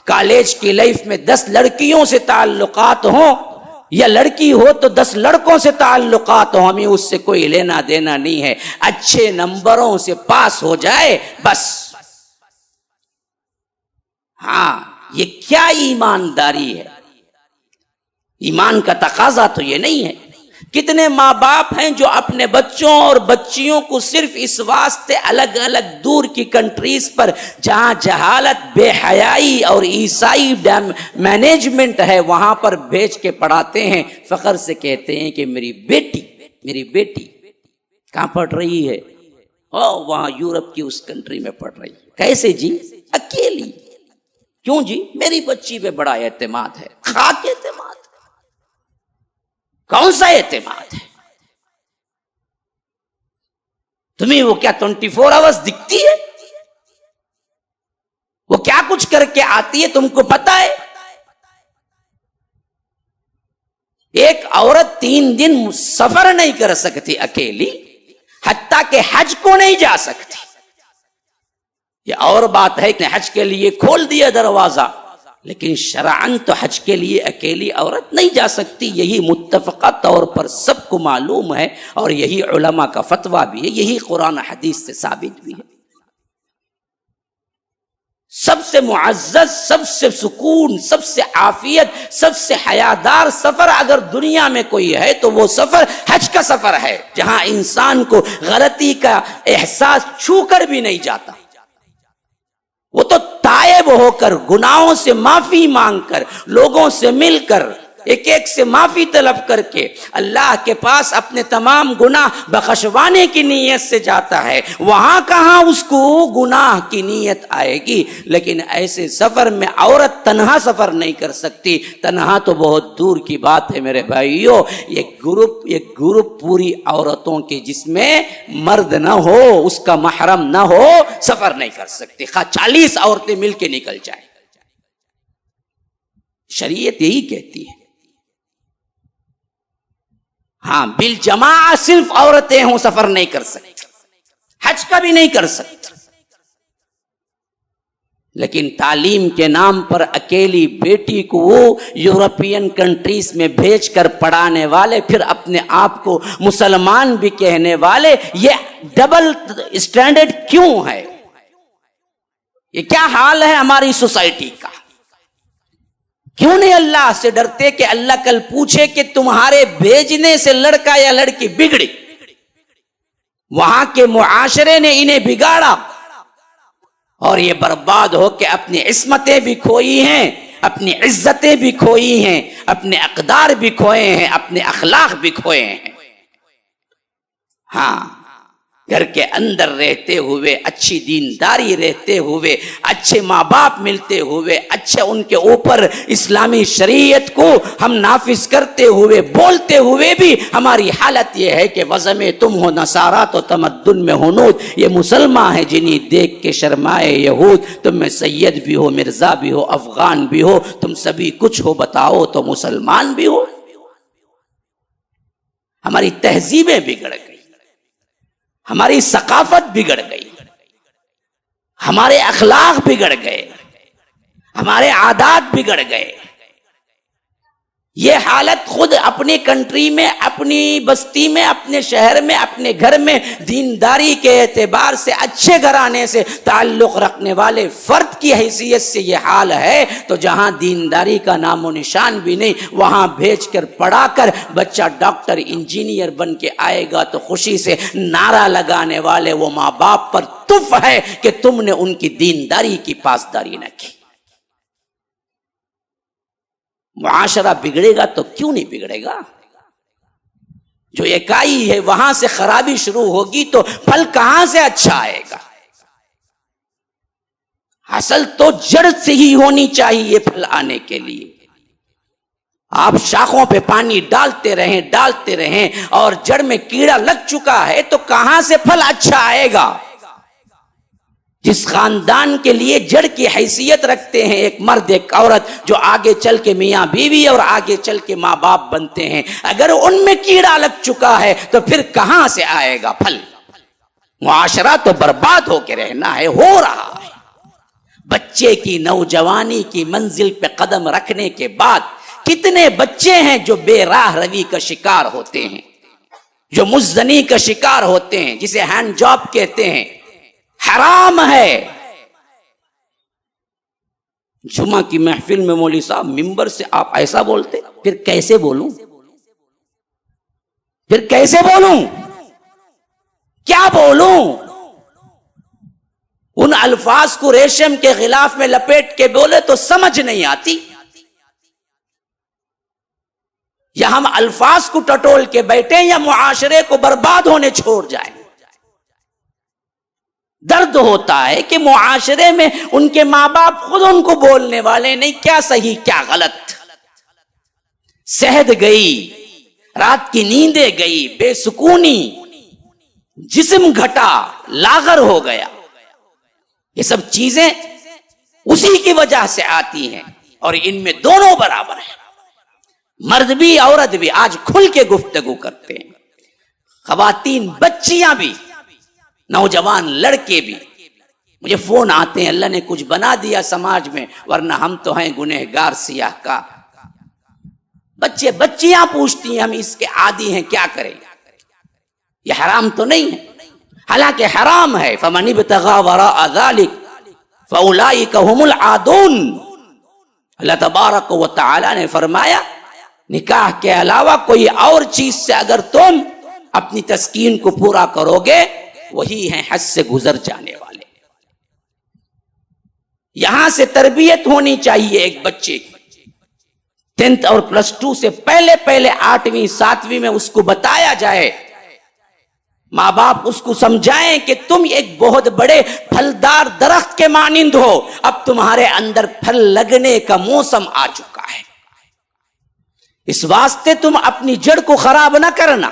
کالج کی لائف میں 10 لڑکیوں سے تعلقات ہوں، یا لڑکی ہو تو 10 لڑکوں سے تعلقات ہوں، ہمیں اس سے کوئی لینا دینا نہیں ہے. اچھے نمبروں سے پاس ہو جائے بس. ہاں، یہ کیا ایمانداری ہے؟ ایمان کا تقاضا تو یہ نہیں ہے. کتنے ماں باپ ہیں جو اپنے بچوں اور بچیوں کو صرف اس واسطے الگ الگ دور کی کنٹریز پر جہاں جہالت، بے حیائی اور عیسائی مینجمنٹ ہے وہاں پر بھیج کے پڑھاتے ہیں، فخر سے کہتے ہیں کہ میری بیٹی کہاں پڑھ رہی ہے؟ وہاں یورپ کی اس کنٹری میں پڑھ رہی ہے. کیسے جی؟ اکیلی. کیوں جی؟ میری بچی پہ بڑا اعتماد ہے. خاک اعتماد، کون سا اعتماد ہے تمہیں؟ وہ کیا 24 آورز دکھتی ہے؟ وہ کیا کچھ کر کے آتی ہے تم کو پتا ہے؟ ایک عورت 3 دن سفر نہیں کر سکتی اکیلی، حتیٰ کہ حج کو نہیں جا سکتی. یہ اور بات ہے کہ حج کے لیے کھول دیا دروازہ، لیکن شرعاً تو حج کے لیے اکیلی عورت نہیں جا سکتی. یہی متفقہ طور پر سب کو معلوم ہے، اور یہی علماء کا فتویٰ بھی ہے، یہی قرآن حدیث سے ثابت بھی ہے. سب سے معزز، سب سے سکون، سب سے عافیت، سب سے حیادار سفر اگر دنیا میں کوئی ہے تو وہ سفر حج کا سفر ہے، جہاں انسان کو غلطی کا احساس چھو کر بھی نہیں جاتا. وہ تو تائب ہو کر، گناہوں سے معافی مانگ کر، لوگوں سے مل کر، ایک ایک سے معافی طلب کر کے اللہ کے پاس اپنے تمام گناہ بخشوانے کی نیت سے جاتا ہے. وہاں کہاں اس کو گناہ کی نیت آئے گی؟ لیکن ایسے سفر میں عورت تنہا سفر نہیں کر سکتی. تنہا تو بہت دور کی بات ہے میرے بھائیوں. ایک گروپ پوری عورتوں کے جس میں مرد نہ ہو، اس کا محرم نہ ہو، سفر نہیں کر سکتی، خواہ 40 عورتیں مل کے نکل جائیں. شریعت یہی کہتی ہے. ہاں بالجماع صرف عورتیں ہوں سفر نہیں کر سکتی, حج کا بھی نہیں کر سکتی, لیکن تعلیم کے نام پر اکیلی بیٹی کو وہ یورپین کنٹریز میں بھیج کر پڑھانے والے, پھر اپنے آپ کو مسلمان بھی کہنے والے, یہ ڈبل اسٹینڈرڈ کیوں ہے؟ یہ کیا حال ہے ہماری سوسائٹی کا؟ کیوں نہیں اللہ سے ڈرتے کہ اللہ کل پوچھے کہ تمہارے بھیجنے سے لڑکا یا لڑکی بگڑی, وہاں کے معاشرے نے انہیں بگاڑا اور یہ برباد ہو کے اپنی عصمتیں بھی کھوئی ہیں, اپنی عزتیں بھی کھوئی ہیں, اپنے اقدار بھی کھوئے ہیں, اپنے اخلاق بھی کھوئے ہیں. ہاں گھر کے اندر رہتے ہوئے, اچھی دینداری رہتے ہوئے, اچھے ماں باپ ملتے ہوئے, اچھے ان کے اوپر اسلامی شریعت کو ہم نافذ کرتے ہوئے, بولتے ہوئے بھی ہماری حالت یہ ہے کہ وضع میں تم ہو نصارا تو تمدن میں ہنود. یہ مسلمان ہیں جنہیں دیکھ کے شرمائے یہود, تم میں سید بھی ہو, مرزا بھی ہو, افغان بھی ہو, تم سبھی کچھ ہو, بتاؤ تو مسلمان بھی ہو. ہماری تہذیبیں بگڑ گئی, ہماری ثقافت بگڑ گئی, ہمارے اخلاق بگڑ گئے, ہمارے عادات بگڑ گئے. یہ حالت خود اپنی کنٹری میں, اپنی بستی میں, اپنے شہر میں, اپنے گھر میں دینداری کے اعتبار سے اچھے گھرانے سے تعلق رکھنے والے فرد کی حیثیت سے یہ حال ہے, تو جہاں دینداری کا نام و نشان بھی نہیں, وہاں بھیج کر پڑھا کر بچہ ڈاکٹر انجینئر بن کے آئے گا تو خوشی سے نعرہ لگانے والے وہ ماں باپ پر تف ہے کہ تم نے ان کی دینداری کی پاسداری نہ کی. معاشرہ بگڑے گا تو کیوں نہیں بگڑے گا؟ جو اکائی ہے وہاں سے خرابی شروع ہوگی تو پھل کہاں سے اچھا آئے گا؟ اصل تو جڑ سے ہی ہونی چاہیے پھل آنے کے لیے. آپ شاخوں پہ پانی ڈالتے رہیں اور جڑ میں کیڑا لگ چکا ہے تو کہاں سے پھل اچھا آئے گا؟ جس خاندان کے لیے جڑ کی حیثیت رکھتے ہیں ایک مرد ایک عورت, جو آگے چل کے میاں بیوی اور آگے چل کے ماں باپ بنتے ہیں, اگر ان میں کیڑا لگ چکا ہے تو پھر کہاں سے آئے گا پھل؟ معاشرہ تو برباد ہو کے رہنا ہے, ہو رہا ہے. بچے کی نوجوانی کی منزل پہ قدم رکھنے کے بعد کتنے بچے ہیں جو بے راہ روی کا شکار ہوتے ہیں, جو مزدنی کا شکار ہوتے ہیں, جسے ہینڈ جاب کہتے ہیں. حرام ہے. جمعہ کی محفل میں مولوی صاحب ممبر سے آپ ایسا بولتے, پھر کیسے بولوں, پھر کیسے بولوں, کیا بولوں؟ ان الفاظ کو ریشم کے غلاف میں لپیٹ کے بولے تو سمجھ نہیں آتی, یا ہم الفاظ کو ٹٹول کے بیٹھیں یا معاشرے کو برباد ہونے چھوڑ جائیں. درد ہوتا ہے کہ معاشرے میں ان کے ماں باپ خود ان کو بولنے والے نہیں, کیا صحیح کیا غلط. صحت گئی, رات کی نیندیں گئی, بے سکونی, جسم گھٹا, لاغر ہو گیا. یہ سب چیزیں اسی کی وجہ سے آتی ہیں, اور ان میں دونوں برابر ہیں, مرد بھی عورت بھی. آج کھل کے گفتگو کرتے ہیں, خواتین بچیاں بھی, نوجوان لڑکے بھی. مجھے فون آتے ہیں, اللہ نے کچھ بنا دیا سماج میں, ورنہ ہم تو ہیں گنہگار سیاہ کا. بچے بچیاں پوچھتی ہیں, ہم اس کے عادی ہیں, کیا کریں؟ یہ حرام تو نہیں ہے, حالانکہ حرام ہے. فمن ابتغى وراء ذلك فاولئک هم العادون. اللہ تبارک و تعالی نے فرمایا, نکاح کے علاوہ کوئی اور چیز سے اگر تم اپنی تسکین کو پورا کرو گے, وہی ہیں حد سے گزر جانے والے. یہاں سے تربیت ہونی چاہیے ایک بچے کی. 10th اور +2 سے پہلے 8ویں 7ویں میں اس کو بتایا جائے, ماں باپ اس کو سمجھائیں کہ تم ایک بہت بڑے پھلدار درخت کے مانند ہو, اب تمہارے اندر پھل لگنے کا موسم آ چکا ہے, اس واسطے تم اپنی جڑ کو خراب نہ کرنا.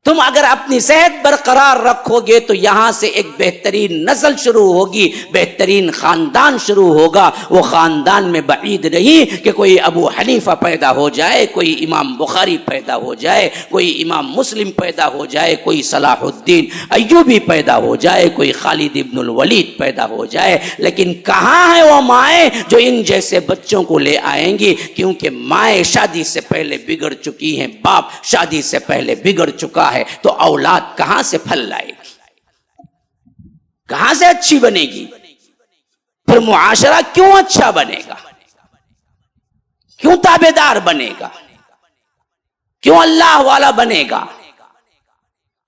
تم اگر اپنی صحت برقرار رکھو گے تو یہاں سے ایک بہترین نسل شروع ہوگی، بہترین خاندان شروع ہوگا۔ وہ خاندان میں بعید نہیں کہ کوئی ابو حنیفہ پیدا ہو جائے، کوئی امام بخاری پیدا ہو جائے، کوئی امام مسلم پیدا ہو جائے، کوئی صلاح الدین ایوبی پیدا ہو جائے، کوئی خالد ابن الولید پیدا ہو جائے، لیکن کہاں ہیں وہ مائیں جو ان جیسے بچوں کو لے آئیں گی؟ کیونکہ مائیں شادی سے پہلے بگڑ چکی ہیں، باپ شادی سے پہلے بگڑ چکا ہے، تو اولاد کہاں سے پھل لائے گی، کہاں سے اچھی بنے گی؟ پھر معاشرہ کیوں اچھا بنے گا؟ کیوں تابعدار بنے گا؟ کیوں اللہ والا بنے گا؟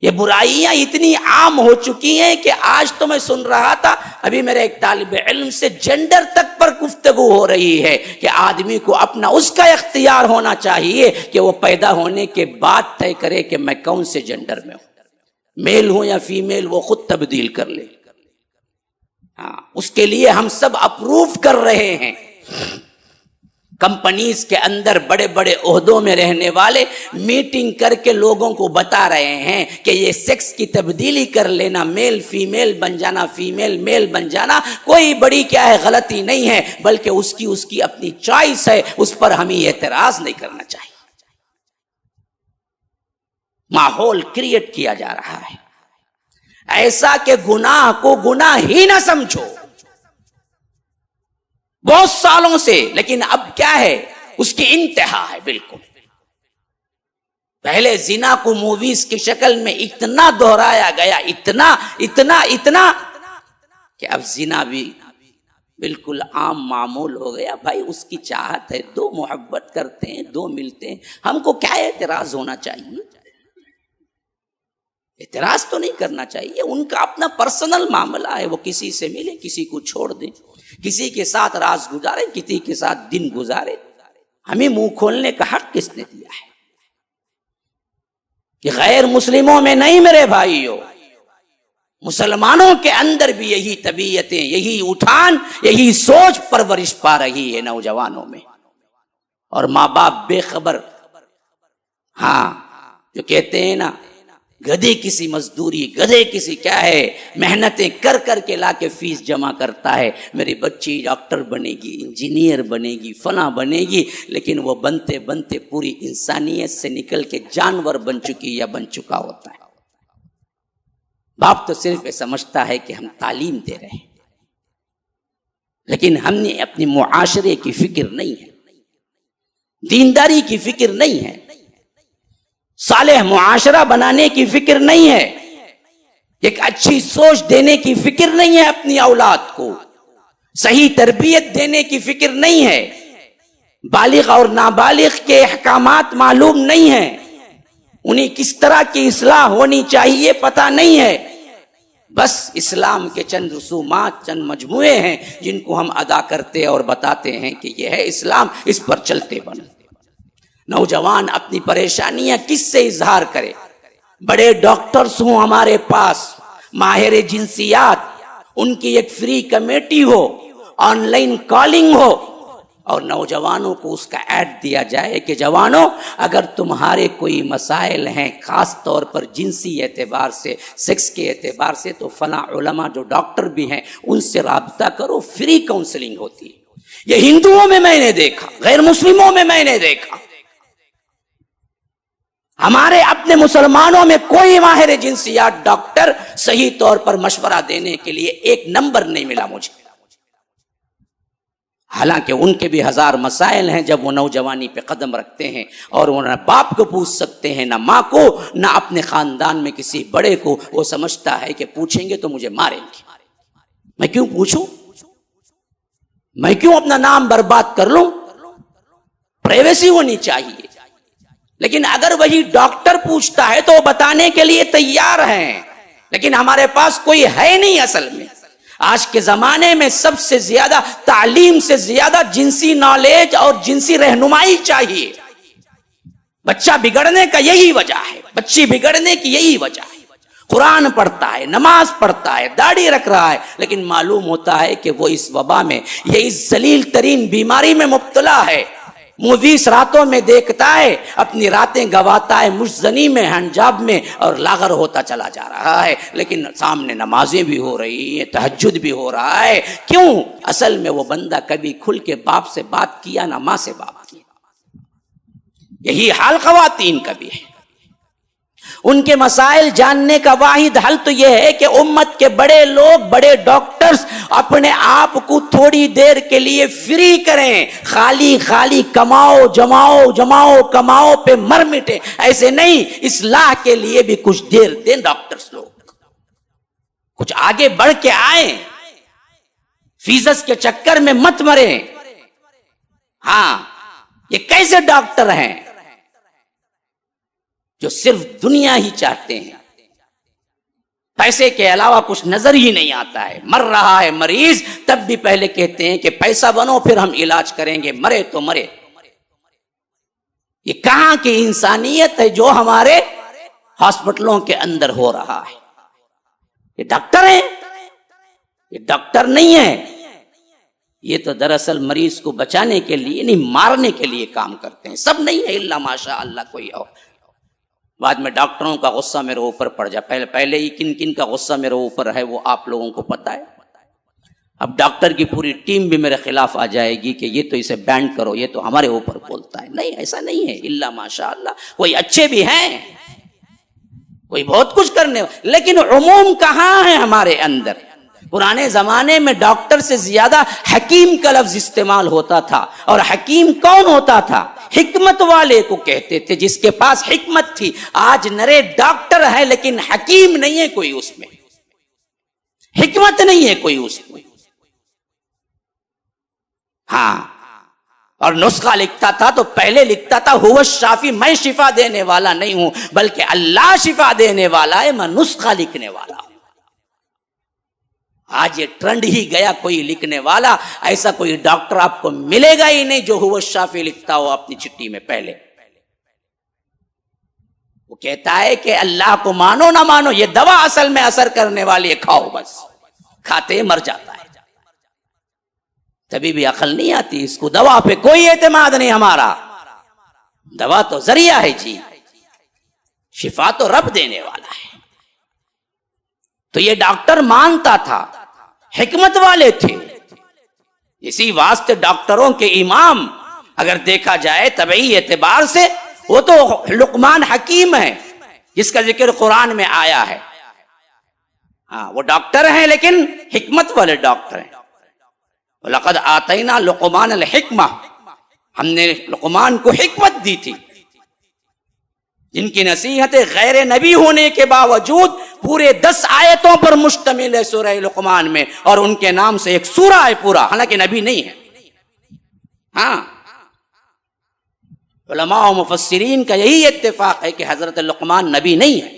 یہ برائیاں اتنی عام ہو چکی ہیں کہ آج تو میں سن رہا تھا، ابھی میرے ایک طالب علم سے جنڈر تک پر گفتگو ہو رہی ہے کہ آدمی کو اپنا اس کا اختیار ہونا چاہیے کہ وہ پیدا ہونے کے بعد طے کرے کہ میں کون سے جنڈر میں ہوں، میل ہوں یا فیمیل، وہ خود تبدیل کر لے۔ ہاں، اس کے لیے ہم سب اپروو کر رہے ہیں۔ کمپنیز کے اندر بڑے بڑے عہدوں میں رہنے والے میٹنگ کر کے لوگوں کو بتا رہے ہیں کہ یہ سیکس کی تبدیلی کر لینا، میل فیمیل بن جانا، فیمیل میل بن جانا، کوئی بڑی کیا ہے غلطی نہیں ہے، بلکہ اس کی اپنی چوائس ہے، اس پر ہمیں اعتراض نہیں کرنا چاہیے۔ ماحول کریٹ کیا جا رہا ہے ایسا کہ گناہ کو گناہ ہی نہ سمجھو، بہت سالوں سے، لیکن اب کیا ہے، اس کی انتہا ہے بالکل۔ پہلے زنا کو موویز کی شکل میں اتنا دہرایا گیا، اتنا کہ اب زنا بھی بالکل عام معمول ہو گیا۔ بھائی اس کی چاہت ہے، دو محبت کرتے ہیں، دو ملتے ہیں، ہم کو کیا اعتراض ہونا چاہیے؟ اعتراض تو نہیں کرنا چاہیے، ان کا اپنا پرسنل معاملہ ہے، وہ کسی سے ملے، کسی کو چھوڑ دیں، کسی کے ساتھ راز گزارے، کسی کے ساتھ دن گزارے، ہمیں منہ کھولنے کا حق کس نے دیا ہے؟ کہ غیر مسلموں میں نہیں میرے بھائیوں، مسلمانوں کے اندر بھی یہی طبیعتیں، یہی اٹھان، یہی سوچ پرورش پا رہی ہے نوجوانوں میں، اور ماں باپ بے خبر۔ ہاں، جو کہتے ہیں نا گدھے کسی مزدوری، گدھے کسی کیا ہے محنتیں کر کر کے لا کے فیس جمع کرتا ہے، میری بچی ڈاکٹر بنے گی، انجینئر بنے گی، فلاں بنے گی، لیکن وہ بنتے بنتے پوری انسانیت سے نکل کے جانور بن چکی یا بن چکا ہوتا ہے۔ باپ تو صرف یہ سمجھتا ہے کہ ہم تعلیم دے رہے ہیں، لیکن ہم نے اپنی معاشرے کی فکر نہیں ہے، دینداری کی فکر نہیں ہے، صالح معاشرہ بنانے کی فکر نہیں ہے، ایک اچھی سوچ دینے کی فکر نہیں ہے، اپنی اولاد کو صحیح تربیت دینے کی فکر نہیں ہے، بالغ اور نابالغ کے احکامات معلوم نہیں ہیں، انہیں کس طرح کی اصلاح ہونی چاہیے پتہ نہیں ہے، بس اسلام کے چند رسومات، چند مجموعے ہیں جن کو ہم ادا کرتے اور بتاتے ہیں کہ یہ ہے اسلام، اس پر چلتے بنو۔ نوجوان اپنی پریشانیاں کس سے اظہار کرے؟ بڑے ڈاکٹرز ہوں ہمارے پاس، ماہر جنسیات، ان کی ایک فری کمیٹی ہو، آن لائن کالنگ ہو، اور نوجوانوں کو اس کا ایڈ دیا جائے کہ جوانوں اگر تمہارے کوئی مسائل ہیں خاص طور پر جنسی اعتبار سے، سیکس کے اعتبار سے، تو فلاں علماء جو ڈاکٹر بھی ہیں ان سے رابطہ کرو، فری کاؤنسلنگ ہوتی ہے۔ یہ ہندوؤں میں نے دیکھا، غیر مسلموں میں نے دیکھا، ہمارے اپنے مسلمانوں میں کوئی ماہر جنسیات ڈاکٹر صحیح طور پر مشورہ دینے کے لیے ایک نمبر نہیں ملا مجھے، حالانکہ ان کے بھی ہزار مسائل ہیں جب وہ نوجوانی پہ قدم رکھتے ہیں، اور وہ نہ باپ کو پوچھ سکتے ہیں، نہ ماں کو، نہ اپنے خاندان میں کسی بڑے کو۔ وہ سمجھتا ہے کہ پوچھیں گے تو مجھے ماریں گے، میں کیوں پوچھوں، میں کیوں اپنا نام برباد کر لوں؟ پرائیویسی ہونی چاہیے۔ لیکن اگر وہی ڈاکٹر پوچھتا ہے تو وہ بتانے کے لیے تیار ہیں، لیکن ہمارے پاس کوئی ہے نہیں۔ اصل میں آج کے زمانے میں سب سے زیادہ تعلیم سے زیادہ جنسی نالج اور جنسی رہنمائی چاہیے۔ بچہ بگڑنے کا یہی وجہ ہے، بچی بگڑنے کی یہی وجہ ہے۔ قرآن پڑھتا ہے، نماز پڑھتا ہے، داڑھی رکھ رہا ہے، لیکن معلوم ہوتا ہے کہ وہ اس وبا میں، یہ اس ذلیل ترین بیماری میں مبتلا ہے موویز راتوں میں دیکھتا ہے، اپنی راتیں گواتا ہے مشزنی میں، حنجاب میں، اور لاغر ہوتا چلا جا رہا ہے، لیکن سامنے نمازیں بھی ہو رہی ہیں، تہجد بھی ہو رہا ہے. کیوں؟ اصل میں وہ بندہ کبھی کھل کے باپ سے بات کیا نہ ماں سے بات کی. یہی حال خواتین کا بھی ہے. ان کے مسائل جاننے کا واحد حل تو یہ ہے کہ امت کے بڑے لوگ، بڑے ڈاکٹرز اپنے آپ کو تھوڑی دیر کے لیے فری کریں. خالی خالی کماؤ جماؤ جماؤ کماؤ پہ مر مٹے، ایسے نہیں. اصلاح کے لیے بھی کچھ دیر دیں ڈاکٹرز لوگ، کچھ آگے بڑھ کے آئیں، فیسز کے چکر میں مت مریں. ہاں، یہ کیسے ڈاکٹر ہیں جو صرف دنیا ہی چاہتے ہیں، پیسے کے علاوہ کچھ نظر ہی نہیں آتا ہے. مر رہا ہے مریض تب بھی پہلے کہتے ہیں کہ پیسہ بنو پھر ہم علاج کریں گے، مرے تو مرے. یہ کہاں کی انسانیت ہے جو ہمارے ہاسپٹلوں کے اندر ہو رہا ہے؟ یہ ڈاکٹر ہیں؟ یہ ڈاکٹر نہیں ہے. یہ تو دراصل مریض کو بچانے کے لیے نہیں، مارنے کے لیے کام کرتے ہیں. سب نہیں ہے الا ماشاء اللہ کوئی اور. بعد میں ڈاکٹروں کا غصہ میرے اوپر پڑ جائے. پہلے ہی کن کن کا غصہ میرے اوپر ہے وہ آپ لوگوں کو پتہ ہے. اب ڈاکٹر کی پوری ٹیم بھی میرے خلاف آ جائے گی کہ یہ تو اسے بینڈ کرو، یہ تو ہمارے اوپر بولتا ہے. نہیں، ایسا نہیں ہے الا ماشاء اللہ. کوئی اچھے بھی ہیں، کوئی بہت کچھ کرنے، لیکن عموم کہاں ہے ہمارے اندر. پرانے زمانے میں ڈاکٹر سے زیادہ حکیم کا لفظ استعمال ہوتا تھا. اور حکیم کون ہوتا تھا؟ حکمت والے کو کہتے تھے، جس کے پاس حکمت تھی. آج نرے ڈاکٹر ہے لیکن حکیم نہیں ہے کوئی، اس میں حکمت نہیں ہے کوئی اس میں. ہاں، اور نسخہ لکھتا تھا تو پہلے لکھتا تھا هو الشافی، میں شفا دینے والا نہیں ہوں بلکہ اللہ شفا دینے والا ہے، میں نسخہ لکھنے والا ہوں. آج یہ ٹرنڈ ہی گیا، کوئی لکھنے والا ایسا کوئی ڈاکٹر آپ کو ملے گا ہی نہیں جو هو الشافی لکھتا ہو اپنی چٹھی میں. پہلے وہ کہتا ہے کہ اللہ کو مانو نہ مانو، یہ دوا اصل میں اثر کرنے والی ہے، کھاؤ، بس کھاتے مر جاتا ہے. تبھی بھی عقل نہیں آتی اس کو. دوا پہ کوئی اعتماد نہیں ہمارا. دوا تو ذریعہ ہے جی، شفا تو رب دینے والا ہے. تو یہ ڈاکٹر مانتا تھا، حکمت والے تھے. اسی واسطے ڈاکٹروں کے امام اگر دیکھا جائے طبعی اعتبار سے وہ تو لقمان حکیم ہے جس کا ذکر قرآن میں آیا ہے. ہاں، وہ ڈاکٹر ہیں لیکن حکمت والے ڈاکٹر ہیں. وَلَقَدْ آتَيْنَا لُقْمَانَ الْحِكْمَةَ، ہم نے لقمان کو حکمت دی تھی. جن کی نصیحتیں غیر نبی ہونے کے باوجود پورے 10 آیتوں پر مشتمل ہے سورہ لقمان میں، اور ان کے نام سے ایک سورہ ہے پورا، حالانکہ نبی نہیں ہے. ہاں، علماء و مفسرین کا یہی اتفاق ہے کہ حضرت لقمان نبی نہیں ہے.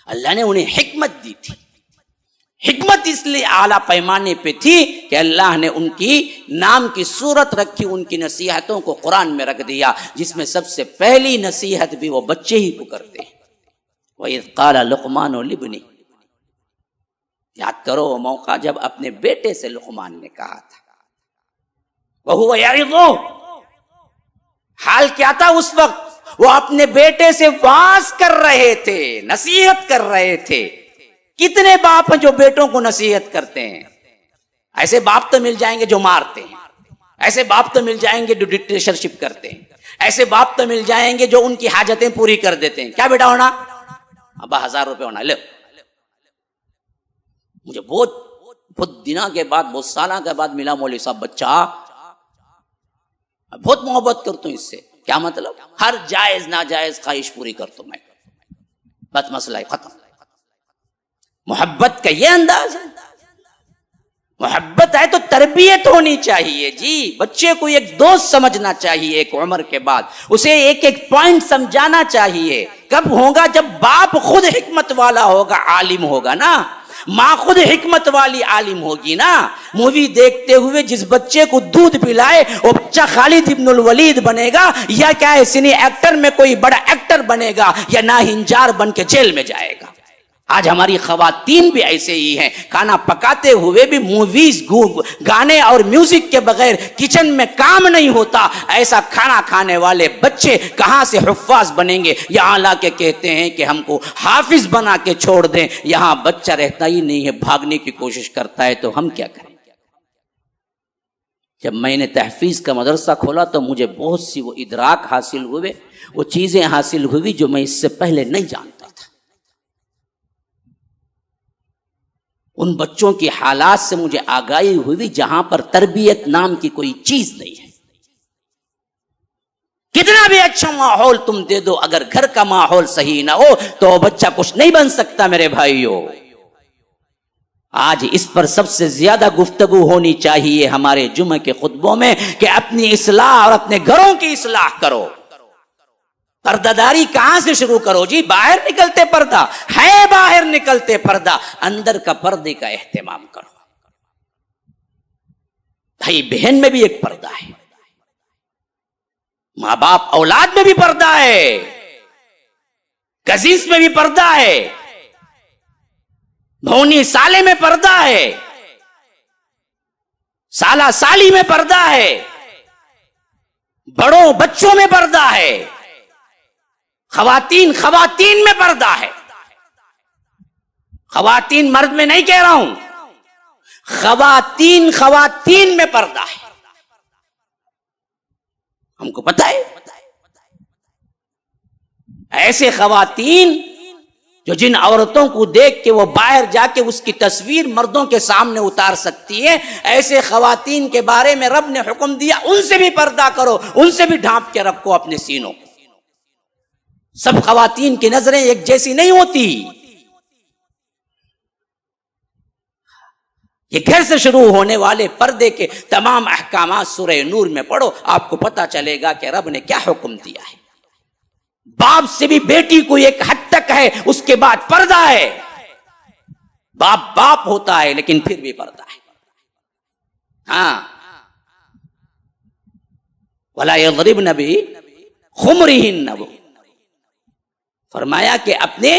اللہ نے انہیں حکمت دی تھی. حکمت اس لیے اعلیٰ پیمانے پہ تھی کہ اللہ نے ان کی نام کی صورت رکھی، ان کی نصیحتوں کو قرآن میں رکھ دیا، جس میں سب سے پہلی نصیحت بھی وہ بچے ہی کو کرتے ہیں. وَإِذْ قَالَ لُقْمَانُ لِابْنِهِ، یاد کرو وہ موقع جب اپنے بیٹے سے لقمان نے کہا تھا. وَهُوَ يَعِظُهُ، حال کیا تھا اس وقت؟ وہ اپنے بیٹے سے واعظ کر رہے تھے، نصیحت کر رہے تھے. کتنے باپ ہیں جو بیٹوں کو نصیحت کرتے ہیں؟ ایسے باپ تو مل جائیں گے جو مارتے ہیں، ایسے باپ تو مل جائیں گے جو ڈکٹیٹرشپ کرتے ہیں، ایسے باپ تو مل جائیں گے جو ان کی حاجتیں پوری کر دیتے ہیں. کیا بیٹا ہونا؟ ابا 1000 روپے ہونا. لے، مجھے بہت دنوں کے بعد، بہت سالوں کے بعد ملا مولوی صاحب بچہ، بہت محبت کرتا ہوں اس سے. کیا مطلب؟ ہر جائز ناجائز خواہش پوری کرتا ہوں میں، بس مسئلہ ختم. محبت کا یہ انداز ہے. محبت ہے تو تربیت ہونی چاہیے جی. بچے کو ایک دوست سمجھنا چاہیے ایک عمر کے بعد، اسے ایک ایک پوائنٹ سمجھانا چاہیے. کب ہوگا؟ جب باپ خود حکمت والا ہوگا، عالم ہوگا نا. ماں خود حکمت والی عالم ہوگی نا. مووی دیکھتے ہوئے جس بچے کو دودھ پلائے وہ بچہ خالد ابن الولید بنے گا، یا کیا ہے سنی ایکٹر میں کوئی بڑا ایکٹر بنے گا، یا ناہنجار بن کے جیل میں جائے گا. آج ہماری خواتین بھی ایسے ہی ہیں، کھانا پکاتے ہوئے بھی موویز، گانے اور میوزک کے بغیر کچن میں کام نہیں ہوتا۔ ایسا کھانا کھانے والے بچے کہاں سے حفاظ بنیں گے؟ یہاں لا کے کہتے ہیں کہ ہم کو حافظ بنا کے چھوڑ دیں، یہاں بچہ رہتا ہی نہیں ہے، بھاگنے کی کوشش کرتا ہے، تو ہم کیا کریں؟ جب میں نے تحفیظ کا مدرسہ کھولا تو مجھے بہت سی وہ ادراک حاصل ہوئے، وہ چیزیں حاصل ہوئی جو میں اس سے پہلے نہیں جانتا تھا۔ ان بچوں کی حالات سے مجھے آگاہی ہوئی جہاں پر تربیت نام کی کوئی چیز نہیں ہے۔ کتنا بھی اچھا ماحول تم دے دو، اگر گھر کا ماحول صحیح نہ ہو تو وہ بچہ کچھ نہیں بن سکتا میرے بھائیوں۔ آج اس پر سب سے زیادہ گفتگو ہونی چاہیے ہمارے جمعہ کے خطبوں میں کہ اپنی اصلاح اور اپنے گھروں کی اصلاح کرو۔ پردہ داری کہاں سے شروع کرو جی؟ باہر نکلتے پردہ ہے، باہر نکلتے پردہ، اندر کا پردے کا اہتمام کرو۔ بھائی بہن میں بھی ایک پردہ ہے، ماں باپ اولاد میں بھی پردہ ہے، کزنس میں بھی پردہ ہے، بھونی سالے میں پردہ ہے، سالہ سالی میں پردہ ہے، بڑوں بچوں میں پردہ ہے، خواتین میں پردہ ہے۔ خواتین مرد میں نہیں کہہ رہا ہوں، خواتین میں پردہ ہے۔ ہم کو پتہ ہے ایسے خواتین جو جن عورتوں کو دیکھ کے وہ باہر جا کے اس کی تصویر مردوں کے سامنے اتار سکتی ہے، ایسے خواتین کے بارے میں رب نے حکم دیا ان سے بھی پردہ کرو، ان سے بھی ڈھانپ کے رکھو اپنے سینوں کو۔ سب خواتین کی نظریں ایک جیسی نہیں ہوتی۔ یہ گھر سے شروع ہونے والے پردے کے تمام احکامات سورہ نور میں پڑھو، آپ کو پتہ چلے گا کہ رب نے کیا حکم دیا ہے۔ باپ سے بھی بیٹی کو ایک حد تک ہے، اس کے بعد پردہ ہے۔ باپ ہوتا ہے لیکن پھر بھی پردہ ہے۔ ہاں، وَلَا يَضْرِبْنَ بِخُمُرِهِنَّ، فرمایا کہ اپنے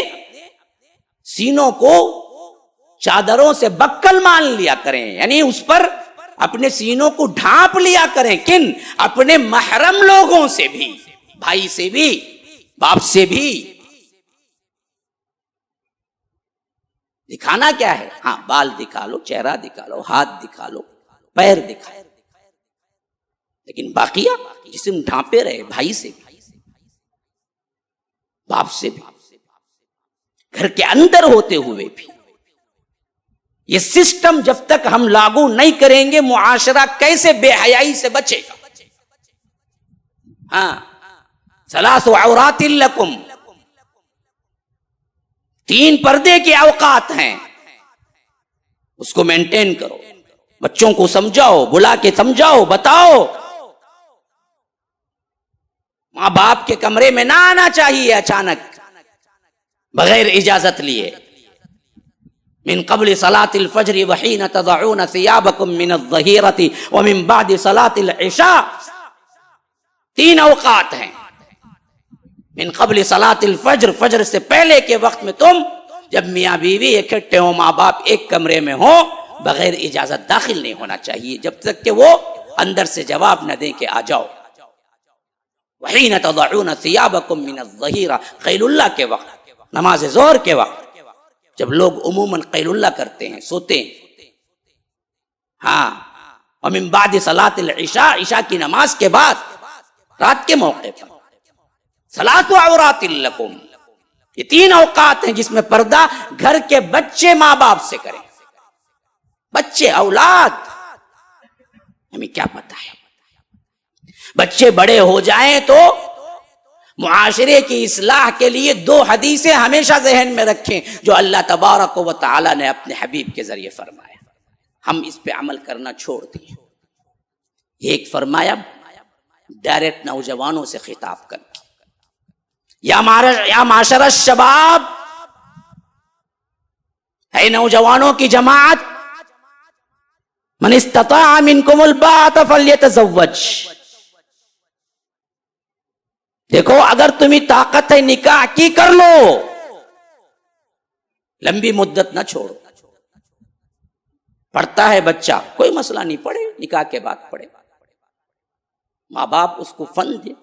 سینوں کو چادروں سے بکل مان لیا کریں، یعنی اس پر اپنے سینوں کو ڈھانپ لیا کریں۔ کن؟ اپنے محرم لوگوں سے بھی، بھائی سے بھی، باپ سے بھی۔ دکھانا کیا ہے؟ ہاں، بال دکھا لو، چہرہ دکھا لو، ہاتھ دکھا لو، پیر دکھا لو، لیکن باقیہ جسم ڈھانپے رہے، بھائی سے بھی، باپ سے بھی، گھر کے اندر ہوتے ہوئے بھی۔ یہ سسٹم جب تک ہم لاگو نہیں کریں گے معاشرہ کیسے بے حیائی سے بچے گا؟ ہاں، ثلاث عورات لکم، 3 پردے کے اوقات ہیں، اس کو مینٹین کرو، بچوں کو سمجھاؤ، بلا کے سمجھاؤ، بتاؤ۔ ماں باپ کے کمرے میں نہ آنا چاہیے اچانک بغیر اجازت لیے۔ من قبل صلاة الفجر وحین تضعون ثیابکم من الظہیرۃ ومن بعد صلاة العشاء، 3 اوقات ہیں۔ من قبل صلاة الفجر، فجر سے پہلے کے وقت میں تم جب میاں بیوی اکٹھے ہوں، ماں باپ ایک کمرے میں ہوں، بغیر اجازت داخل نہیں ہونا چاہیے جب تک کہ وہ اندر سے جواب نہ دیں کہ آ جاؤ۔ وحین تضعون ثیابکم من الظہیرہ، قیل اللہ کے وقت، نماز ظہر کے وقت، جب لوگ عموماً قیل اللہ کرتے ہیں، سوتے ہیں۔ ہاں، ومن بعد صلاة العشاء، عشاء کی نماز کے بعد، رات کے موقع پر۔ ثلاث عورات لکم، یہ 3 اوقات ہیں جس میں پردہ گھر کے بچے ماں باپ سے کریں۔ بچے، اولاد، ہمیں کیا پتا ہے؟ بچے بڑے ہو جائیں تو معاشرے کی اصلاح کے لیے 2 حدیثیں ہمیشہ ذہن میں رکھیں جو اللہ تبارک و تعالی نے اپنے حبیب کے ذریعے فرمایا، ہم اس پہ عمل کرنا چھوڑ دیں۔ ایک فرمایا ڈائریکٹ نوجوانوں سے خطاب کر کے، یا معاشر الشباب، اے نوجوانوں کی جماعت، من استطاع منکم الباءۃ فلیتزوج، دیکھو اگر تمہیں طاقت ہے نکاح کی کر لو، لمبی مدت نہ چھوڑو. پڑھتا ہے بچہ کوئی مسئلہ نہیں، پڑھے، نکاح کے بعد پڑھے. ماں باپ اس کو فن دے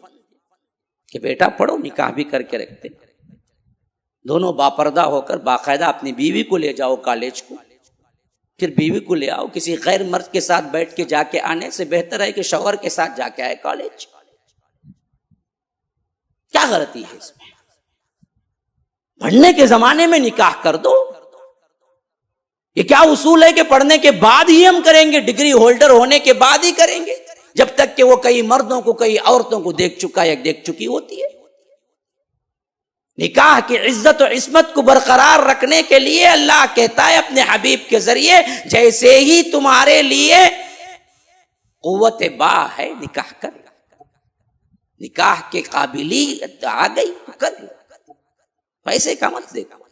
کہ بیٹا پڑھو، نکاح بھی کر کے رکھتے. دونوں باپردہ ہو کر باقاعدہ اپنی بیوی کو لے جاؤ کالج کو، پھر بیوی کو لے آؤ. کسی غیر مرد کے ساتھ بیٹھ کے جا کے آنے سے بہتر ہے کہ شوہر کے ساتھ جا کے آئے کالج. کیا غلطی ہے اس میں؟ پڑھنے کے زمانے میں نکاح کر دو. یہ کیا اصول ہے کہ پڑھنے کے بعد ہی ہم کریں گے، ڈگری ہولڈر ہونے کے بعد ہی کریں گے، جب تک کہ وہ کئی مردوں کو کئی عورتوں کو دیکھ چکا یا دیکھ چکی ہوتی ہے. نکاح کی عزت و عصمت کو برقرار رکھنے کے لیے اللہ کہتا ہے اپنے حبیب کے ذریعے جیسے ہی تمہارے لیے قوت با ہے نکاح کر. نکاح کے قابلیت آ گئی تو کر لو، پیسے کا مت دیکھو.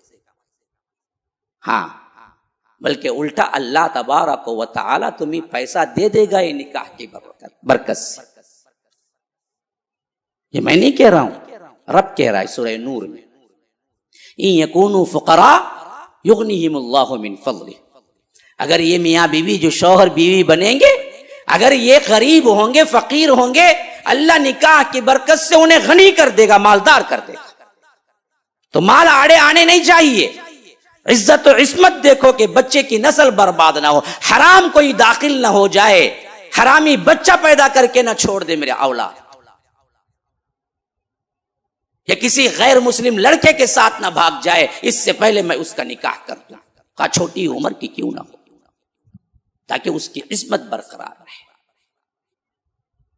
ہاں بلکہ الٹا اللہ تبارک و تعالی تمہیں پیسہ دے دے گا یہ نکاح کی برکت سے. یہ میں نہیں کہہ رہا ہوں، رب کہہ رہا ہے سورہ نور میں، ان یکونوا فقراء یغنیہم اللہ من فضلہ. اگر یہ میاں بیوی جو شوہر بیوی بنیں گے، اگر یہ غریب ہوں گے، فقیر ہوں گے، اللہ نکاح کی برکت سے انہیں غنی کر دے گا، مالدار کر دے گا. تو مال آڑے آنے نہیں چاہیے. عزت و عصمت دیکھو کہ بچے کی نسل برباد نہ ہو، حرام کوئی داخل نہ ہو جائے، حرامی بچہ پیدا کر کے نہ چھوڑ دے میرے اولاد، یا کسی غیر مسلم لڑکے کے ساتھ نہ بھاگ جائے اس سے پہلے میں اس کا نکاح کر دوں، کا چھوٹی عمر کی کیوں نہ ہو، تاکہ اس کی عصمت برقرار رہے.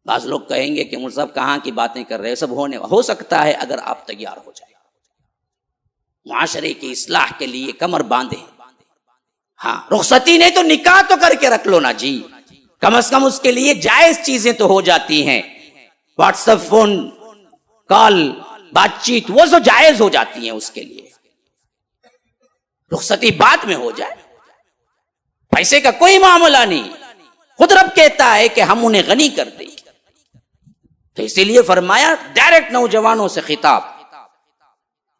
بعض لوگ کہیں گے کہ مجھ صاحب کہاں کی باتیں کر رہے ہیں، سب ہو سکتا ہے اگر آپ تیار ہو جائیں، معاشرے کی اصلاح کے لیے کمر باندھے. ہاں رخصتی نہیں تو نکاح تو کر کے رکھ لو نا جی، کم از کم اس کے لیے جائز چیزیں تو ہو جاتی ہیں. واٹس ایپ، فون کال، بات چیت وہ تو جائز ہو جاتی ہیں، اس کے لیے رخصتی بعد میں ہو جائے، پیسے کا کوئی معاملہ نہیں. خود رب کہتا ہے کہ ہم انہیں غنی کر دیں گے. تو اسی لیے فرمایا ڈائریکٹ نوجوانوں سے خطاب،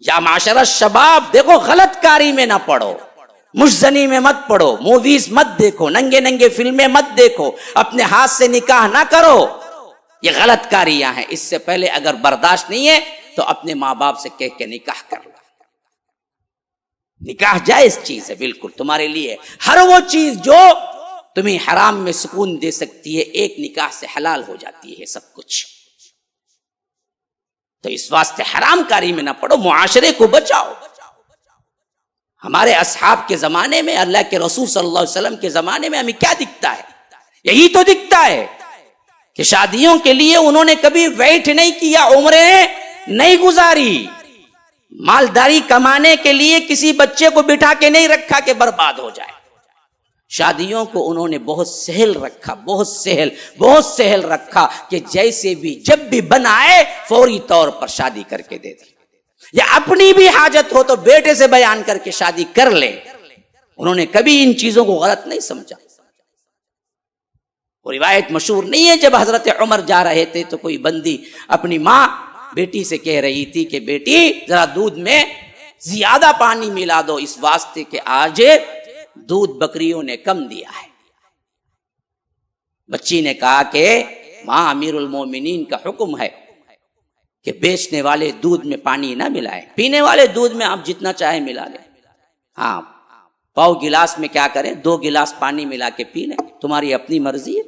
یا معاشرہ شباب دیکھو غلط کاری میں نہ پڑو، مشزنی میں مت پڑو، موویز مت دیکھو، ننگے ننگے فلمیں مت دیکھو، اپنے ہاتھ سے نکاح نہ کرو، یہ غلط کاریاں ہیں. اس سے پہلے اگر برداشت نہیں ہے تو اپنے ماں باپ سے کہہ کے نکاح کر لو. نکاح جائز چیز ہے بالکل تمہارے لیے. ہر وہ چیز جو تمہیں حرام میں سکون دے سکتی ہے ایک نکاح سے حلال ہو جاتی ہے سب کچھ. تو اس واسطے حرام کاری میں نہ پڑو، معاشرے کو بچاؤ. ہمارے اصحاب کے زمانے میں، اللہ کے رسول صلی اللہ علیہ وسلم کے زمانے میں ہمیں کیا دکھتا ہے؟ یہی تو دکھتا ہے کہ شادیوں کے لیے انہوں نے کبھی ویٹ نہیں کیا، عمریں نہیں گزاری، مالداری کمانے کے لیے کسی بچے کو بٹھا کے نہیں رکھا کہ برباد ہو جائے. شادیوں کو انہوں نے بہت سہل رکھا، بہت سہل رکھا کہ جیسے بھی جب بھی بن آئے فوری طور پر شادی کر کے دے دیں، یا اپنی بھی حاجت ہو تو بیٹے سے بیان کر کے شادی کر لے. انہوں نے کبھی ان چیزوں کو غلط نہیں سمجھا. وہ روایت مشہور نہیں ہے جب حضرت عمر جا رہے تھے تو کوئی بندی اپنی ماں بیٹی سے کہہ رہی تھی کہ بیٹی ذرا دودھ میں زیادہ پانی ملا دو، اس واسطے کہ آج دودھ بکریوں نے کم دیا ہے. بچی نے کہا کہ ماں امیر المومنین کا حکم ہے کہ بیچنے والے دودھ میں پانی نہ ملائیں، پینے والے دودھ میں آپ جتنا چاہے ملا لیں. ہاں پاؤ گلاس میں کیا کریں، 2 گلاس پانی ملا کے پی لیں، تمہاری اپنی مرضی ہے،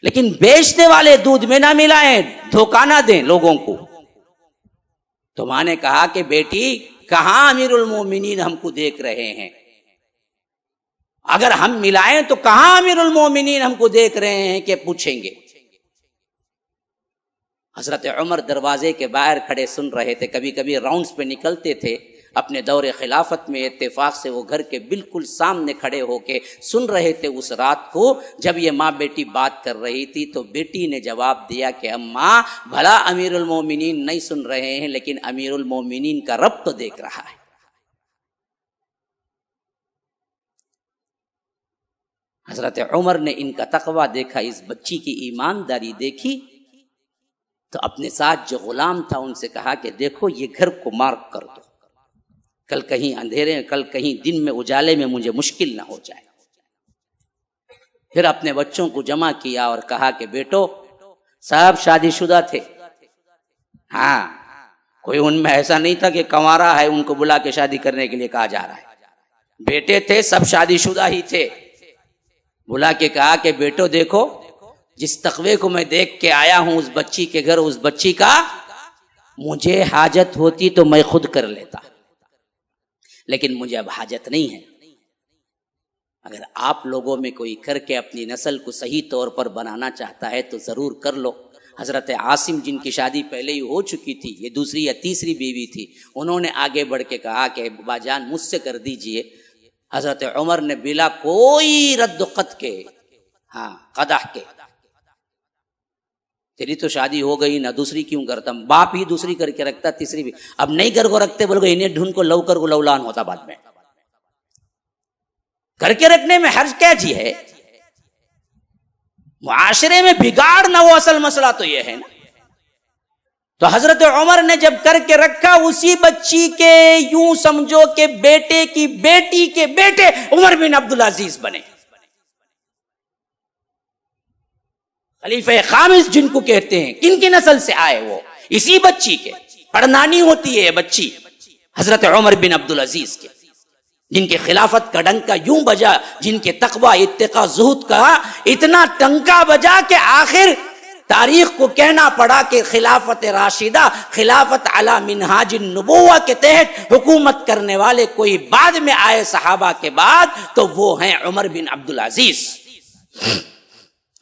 لیکن بیچنے والے دودھ میں نہ ملائیں، دھوکہ نہ دیں لوگوں کو. تو ماں نے کہا کہ بیٹی کہاں امیر المومنین ہم کو دیکھ رہے ہیں، اگر ہم ملائیں تو کہاں امیر المومنین ہم کو دیکھ رہے ہیں کہ پوچھیں گے. حضرت عمر دروازے کے باہر کھڑے سن رہے تھے، کبھی کبھی راؤنڈز پہ نکلتے تھے اپنے دور خلافت میں، اتفاق سے وہ گھر کے بالکل سامنے کھڑے ہو کے سن رہے تھے. اس رات کو جب یہ ماں بیٹی بات کر رہی تھی تو بیٹی نے جواب دیا کہ اماں بھلا امیر المومنین نہیں سن رہے ہیں لیکن امیر المومنین کا رب تو دیکھ رہا ہے. حضرت عمر نے ان کا تقویٰ دیکھا، اس بچی کی ایمانداری دیکھی، تو اپنے ساتھ جو غلام تھا ان سے کہا کہ دیکھو یہ گھر کو مارک کر دو، کل کہیں اندھیرے، کل کہیں دن میں اجالے میں مجھے مشکل نہ ہو جائے۔ پھر اپنے بچوں کو جمع کیا اور کہا کہ بیٹو، سب شادی شدہ تھے، ہاں کوئی ان میں ایسا نہیں تھا کہ کنوارا ہے ان کو بلا کے شادی کرنے کے لیے کہا جا رہا ہے، بیٹے تھے سب شادی شدہ ہی تھے۔ بلا کے کہا کہ بیٹو دیکھو، جس تقوی کو میں دیکھ کے آیا ہوں اس بچی کے گھر، اس بچی کا مجھے حاجت ہوتی تو میں خود کر لیتا، لیکن مجھے اب حاجت نہیں ہے۔ اگر آپ لوگوں میں کوئی کر کے اپنی نسل کو صحیح طور پر بنانا چاہتا ہے تو ضرور کر لو۔ حضرت عاصم جن کی شادی پہلے ہی ہو چکی تھی، یہ دوسری یا تیسری بیوی تھی، انہوں نے آگے بڑھ کے کہا کہ بابا جان مجھ سے کر دیجئے۔ حضرت عمر نے بلا کوئی رد و قط کے، قدح کے، تیری تو شادی ہو گئی نا، دوسری کیوں کرتا؟ باپ ہی دوسری کر کے رکھتا، تیسری بھی اب نہیں کر کو رکھتے، بولو انہیں ڈھونڈ کو لو کر کو لولان ہوتا بعد میں۔ کر کے رکھنے میں حرج کیا جی ہے؟ معاشرے میں بگاڑ نہ ہو، اصل مسئلہ تو یہ ہے نا۔ تو حضرت عمر نے جب کر کے رکھا، اسی بچی کے یوں سمجھو کہ بیٹے کی بیٹی کے بیٹے عمر بن عبدالعزیز بنے، خلیفہ خامس جن کو کہتے ہیں۔ کن کی نسل سے آئے وہ؟ اسی بچی کے، پڑنانی ہوتی ہے یہ بچی حضرت عمر بن عبدالعزیز کے، جن کے خلافت کا ڈنکا یوں بجا، جن کے تقوی اتقاء زہد کا اتنا ٹنکا بجا کہ آخر تاریخ کو کہنا پڑا کہ خلافت راشدہ، خلافت علی منہاج النبوہ کے تحت حکومت کرنے والے کوئی بعد میں آئے صحابہ کے بعد تو وہ ہیں عمر بن عبدالعزیز،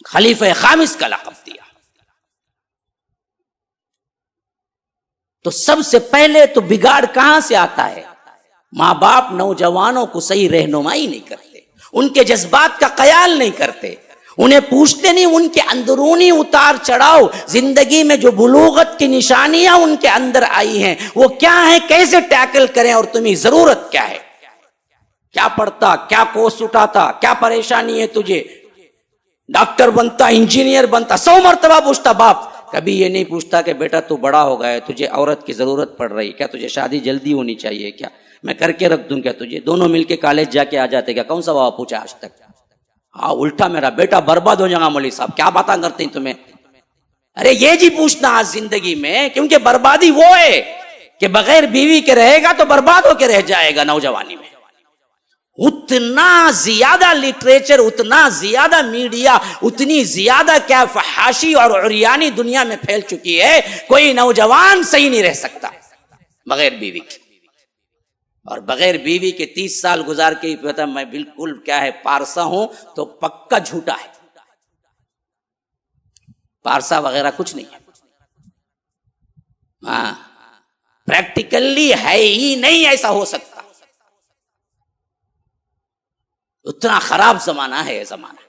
خلیفہ خامس کا لقب دیا۔ تو سب سے پہلے تو بگاڑ کہاں سے آتا ہے؟ ماں باپ نوجوانوں کو صحیح رہنمائی نہیں کرتے، ان کے جذبات کا خیال نہیں کرتے، انہیں پوچھتے نہیں ان کے اندرونی اتار چڑھاؤ، زندگی میں جو بلوغت کی نشانیاں ان کے اندر آئی ہیں وہ کیا ہیں، کیسے ٹیکل کریں، اور تمہیں ضرورت کیا ہے، کیا پڑھتا، کیا کورس اٹھاتا، کیا پریشانی ہے تجھے، ڈاکٹر بنتا، انجینئر بنتا، 100 مرتبہ پوچھتا باپ، کبھی یہ نہیں پوچھتا کہ بیٹا تو بڑا ہو گیا ہے، تجھے عورت کی ضرورت پڑ رہی، کیا تجھے شادی جلدی ہونی چاہیے، کیا میں کر کے رکھ دوں، کیا تجھے دونوں مل کے کالج جا کے آ جاتے، کیا کون سا بابا پوچھا آج تک؟ ہاں الٹا میرا بیٹا برباد ہو جائے گا، مولوی صاحب کیا باتاں کرتے ہیں تمہیں؟ ارے یہ جی پوچھنا آج زندگی میں، کیونکہ بربادی وہ ہے کہ بغیر بیوی کے رہے گا تو برباد ہو کے رہ جائے گا نوجوانی میں۔ اتنا زیادہ لٹریچر، اتنا زیادہ میڈیا، اتنی زیادہ کیا فحاشی اور عریانی دنیا میں پھیل چکی ہے، کوئی نوجوان صحیح نہیں رہ سکتا بغیر بیوی کے، اور بغیر بیوی کے 30 سال گزار کے ہی پتا میں بالکل کیا ہے پارسا ہوں تو پکا جھوٹا ہے، پارسا وغیرہ کچھ نہیں ہے، ہاں پریکٹیکلی ہے ہی نہیں، ایسا ہو سکتا، اتنا خراب زمانہ ہے یہ زمانہ۔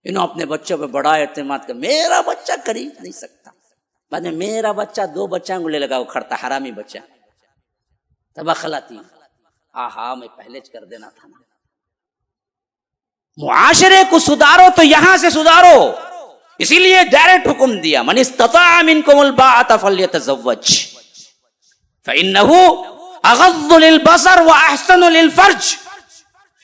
انہوں اپنے بچوں پہ بڑا اعتماد کر، میرا بچہ خرید نہیں سکتا، بعد میں میرا بچہ 2 بچوں کو لے لگا وہ کھڑتا، حرامی بچہ، تبخلاتی، آہا میں پہلے کر دینا تھا نا۔ معاشرے کو سدھارو تو یہاں سے سدھارو، اسی لیے ڈائریکٹ حکم دیا، من استطاع منکم الباءۃ فلیتزوج فانہ اغض للبصر واحسن للفرج،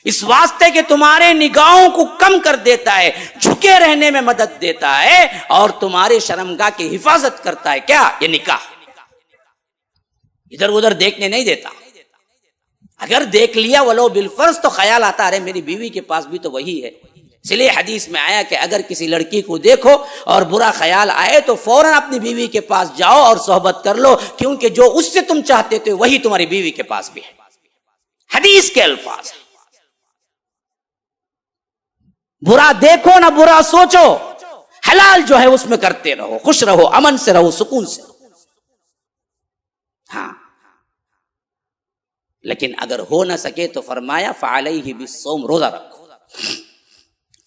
اس واسطے کہ تمہارے نگاہوں کو کم کر دیتا ہے، جھکے رہنے میں مدد دیتا ہے، اور تمہارے شرمگاہ کی حفاظت کرتا ہے، کیا یہ نکاح، ادھر ادھر دیکھنے نہیں دیتا۔ اگر دیکھ لیا ولو بالفرض تو خیال آتا ارے میری بیوی کے پاس بھی تو وہی ہے، اس لیے حدیث میں آیا کہ اگر کسی لڑکی کو دیکھو اور برا خیال آئے تو فوراً اپنی بیوی کے پاس جاؤ اور صحبت کر لو، کیونکہ جو اس سے تم چاہتے تھے وہی تمہاری بیوی کے پاس بھی ہے، حدیث کے الفاظ۔ برا دیکھو نہ برا سوچو، حلال جو ہے اس میں کرتے رہو، خوش رہو، امن سے رہو، سکون سے۔ ہاں لیکن اگر ہو نہ سکے تو فرمایا فعلیہ بالصوم، روزہ رکھو،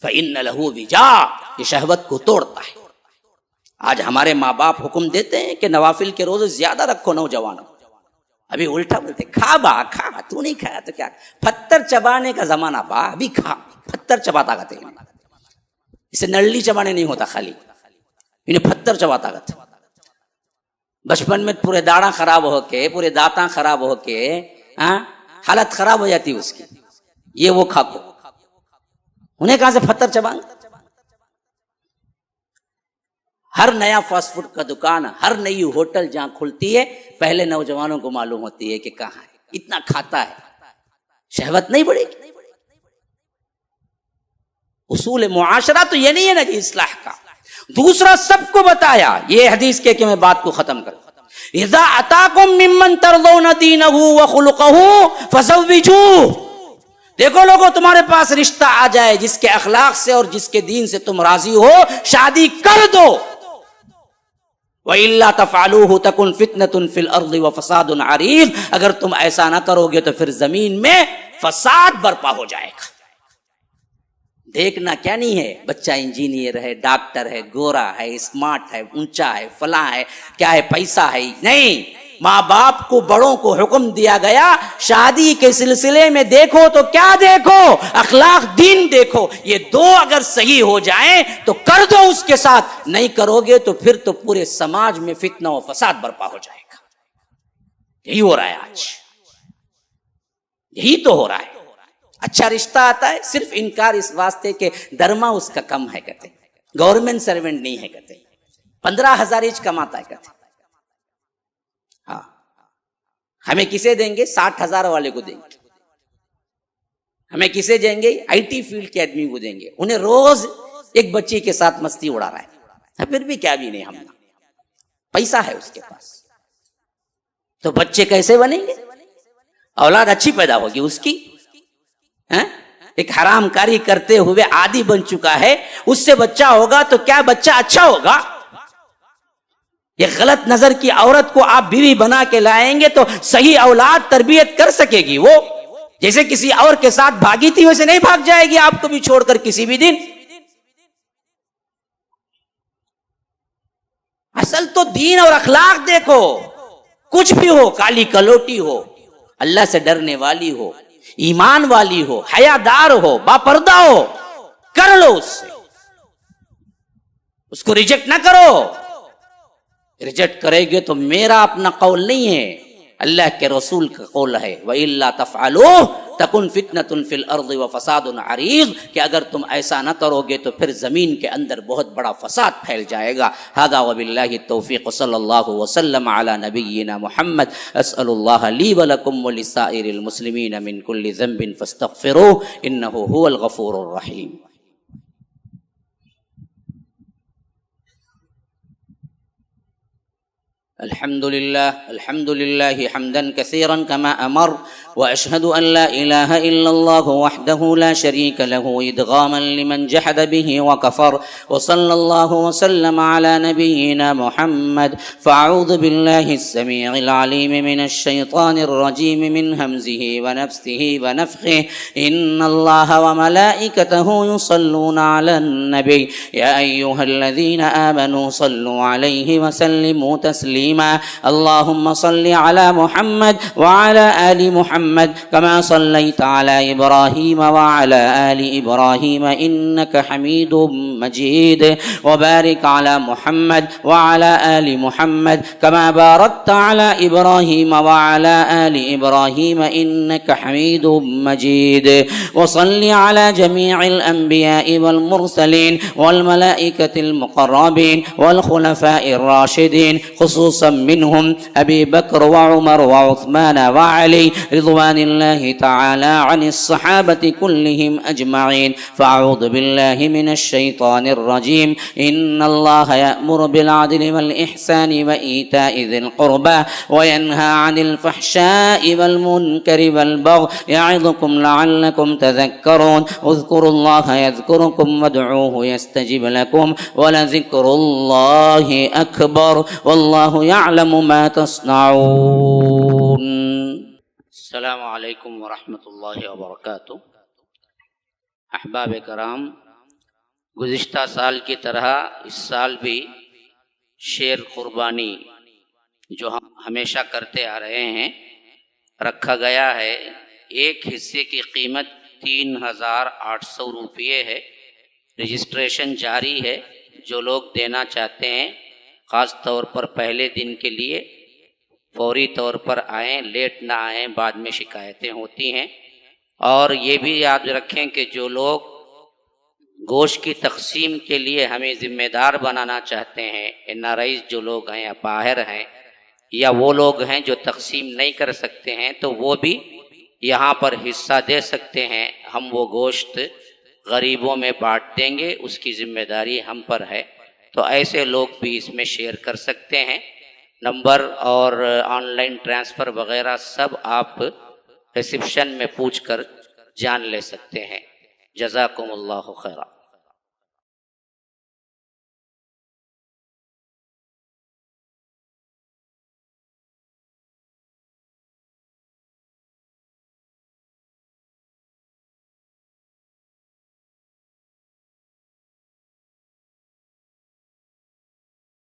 فإن لہ وجاء، یہ شہوت کو توڑتا ہے۔ آج ہمارے ماں باپ حکم دیتے ہیں کہ نوافل کے روزے زیادہ رکھو نوجوانوں، ابھی الٹا بولتے کھا با کھا، تو نہیں کھایا تو کیا، پتھر چبانے کا زمانہ با، ابھی کھا، پتھر چباتا گتے ہیں، اسے نڑلی چبانے نہیں ہوتا، خالی انہیں پتھر چباتا گتے۔ بچپن میں پورے داڑھاں خراب ہو کے، پورے دانتاں خراب ہو کے حالت خراب ہو جاتی اس کی، یہ وہ کھاکو، انہیں کہاں سے پتھر چبائیں؟ ہر نیا فاسٹ فوڈ کا دکان، ہر نئی ہوٹل جہاں کھلتی ہے، پہلے نوجوانوں کو معلوم ہوتی ہے کہ کہاں ہے، اتنا کھاتا ہے، شہوت نہیں بڑھے گی۔ اصول معاشرہ تو یہ نہیں ہے نا جی اصلاح کا۔ دوسرا سب کو بتایا، یہ حدیث کہ میں بات کو ختم کروں، اذا اتاکم ممن ترضون دینہ وخلقہ فزوجوہ، دیکھو لوگوں تمہارے پاس رشتہ آ جائے جس کے اخلاق سے اور جس کے دین سے تم راضی ہو، شادی کر دو۔ وَإِلَّا تَفْعَلُوهُ تَكُنْ فِتْنَةٌ فِي الْأَرْضِ وَفَسَادٌ عَرِيضٌ، اگر تم ایسا نہ کرو گے تو پھر زمین میں فساد برپا ہو جائے گا۔ دیکھنا کیا نہیں ہے، بچہ انجینئر ہے، ڈاکٹر ہے، گورا ہے، اسمارٹ ہے، اونچا ہے، فلاں ہے، کیا ہے، پیسہ ہے، نہیں۔ ماں باپ کو، بڑوں کو حکم دیا گیا شادی کے سلسلے میں دیکھو تو کیا دیکھو، اخلاق دین دیکھو، یہ دو اگر صحیح ہو جائیں تو کر دو اس کے ساتھ، نہیں کرو گے تو پھر تو پورے سماج میں فتنہ و فساد برپا ہو جائے گا۔ یہی ہو رہا ہے آج، یہی تو ہو رہا ہے۔ اچھا رشتہ آتا ہے، صرف انکار اس واسطے کہ درما اس کا کم ہے کہتے، گورنمنٹ سروینٹ نہیں ہے کہتے، 15,000 ایچ کماتا ہے کہتے، ہاں ہمیں کسے دیں گے؟ 60,000 والے کو دیں گے، ہمیں کسے دیں گے؟ آئی ٹی فیلڈ کے آدمی کو دیں گے، انہیں روز ایک بچی کے ساتھ مستی اڑا رہا ہے، پھر بھی کیا بھی نہیں، ہم پیسہ ہے اس کے پاس، تو بچے کیسے بنیں گے؟ اولاد اچھی پیدا ہوگی اس کی؟ ایک حرام کاری کرتے ہوئے عادی بن چکا ہے، اس سے بچہ ہوگا تو کیا بچہ اچھا ہوگا؟ یہ غلط نظر کی عورت کو آپ بیوی بنا کے لائیں گے تو صحیح اولاد تربیت کر سکے گی وہ؟ جیسے کسی اور کے ساتھ بھاگی تھی ویسے نہیں بھاگ جائے گی آپ کو بھی چھوڑ کر کسی بھی دن۔ اصل تو دین اور اخلاق دیکھو، کچھ بھی ہو، کالی کلوٹی ہو، اللہ سے ڈرنے والی ہو، ایمان والی ہو، حیادار ہو، باپردہ ہو، کر لو اس سے، اس کو ریجیکٹ نہ کرو۔ ریجیکٹ کرے گے تو میرا اپنا قول نہیں ہے، اللہ کے رسول کا قول ہے، وَإِلَّا تَفْعَلُوهُ تَكُنْ فِتْنَةٌ فِي الْأَرْضِ وَفَسَادٌ عَرِيضٌ، کہ اگر تم ایسا نہ کرو گے تو پھر زمین کے اندر بہت بڑا فساد پھیل جائے گا۔ هذا وباللہ التوفیق، صلی اللہ وسلم علی نبینا محمد۔ اسأل اللہ لی ولکم ولسائر المسلمین من کل ذنب فاستغفروه انہ هو الغفور الرحیم۔ الحمد لله حمدا كثيرا كما أمر، وأشهد أن لا إله إلا الله وحده لا شريك له إدغاما لمن جحد به وكفر، وصلى الله وسلم على نبينا محمد۔ فأعوذ بالله السميع العليم من الشيطان الرجيم من همزه ونفسه ونفخه، إن الله وملائكته يصلون على النبي يا أيها الذين آمنوا صلوا عليه وسلموا تسليما۔ اللهم صل على محمد وعلى آل محمد كما صليت على إبراهيم وعلى آل إبراهيم إنك حميد مجيد، وبارك على محمد وعلى آل محمد كما باركت على إبراهيم وعلى آل إبراهيم إنك حميد مجيد، وصل على جميع الأنبياء والمرسلين والملائكة المقربين والخلفاء الراشدين، خصوصا منهم أبي بكر وعمر وعثمان وعلي رضوان الله تعالى عن الصحابة كلهم أجمعين۔ فأعوذ بالله من الشيطان الرجيم، إن الله يأمر بالعدل والإحسان وإيتاء ذي القربى وينهى عن الفحشاء والمنكر والبغي يعظكم لعلكم تذكرون، اذكروا الله يذكركم وادعوه يستجب لكم ولذكر الله أكبر والله يعلم ما تصنعون۔ السلام علیکم ورحمۃ اللہ وبرکاتہ۔ احباب کرام، گزشتہ سال کی طرح اس سال بھی شیر قربانی جو ہم ہمیشہ کرتے آ رہے ہیں رکھا گیا ہے۔ ایک حصے کی قیمت 3,800 روپیے ہے۔ رجسٹریشن جاری ہے، جو لوگ دینا چاہتے ہیں خاص طور پر پہلے دن کے لیے فوری طور پر آئیں، لیٹ نہ آئیں، بعد میں شکایتیں ہوتی ہیں۔ اور یہ بھی یاد رکھیں کہ جو لوگ گوشت کی تقسیم کے لیے ہمیں ذمہ دار بنانا چاہتے ہیں، NRIs جو لوگ ہیں یا باہر ہیں، یا وہ لوگ ہیں جو تقسیم نہیں کر سکتے ہیں، تو وہ بھی یہاں پر حصہ دے سکتے ہیں۔ ہم وہ گوشت غریبوں میں بانٹ دیں گے، اس کی ذمہ داری ہم پر ہے، تو ایسے لوگ بھی اس میں شیئر کر سکتے ہیں۔ نمبر اور آن لائن ٹرانسفر وغیرہ سب آپ ریسیپشن میں پوچھ کر جان لے سکتے ہیں۔ جزاکم اللہ خیرا۔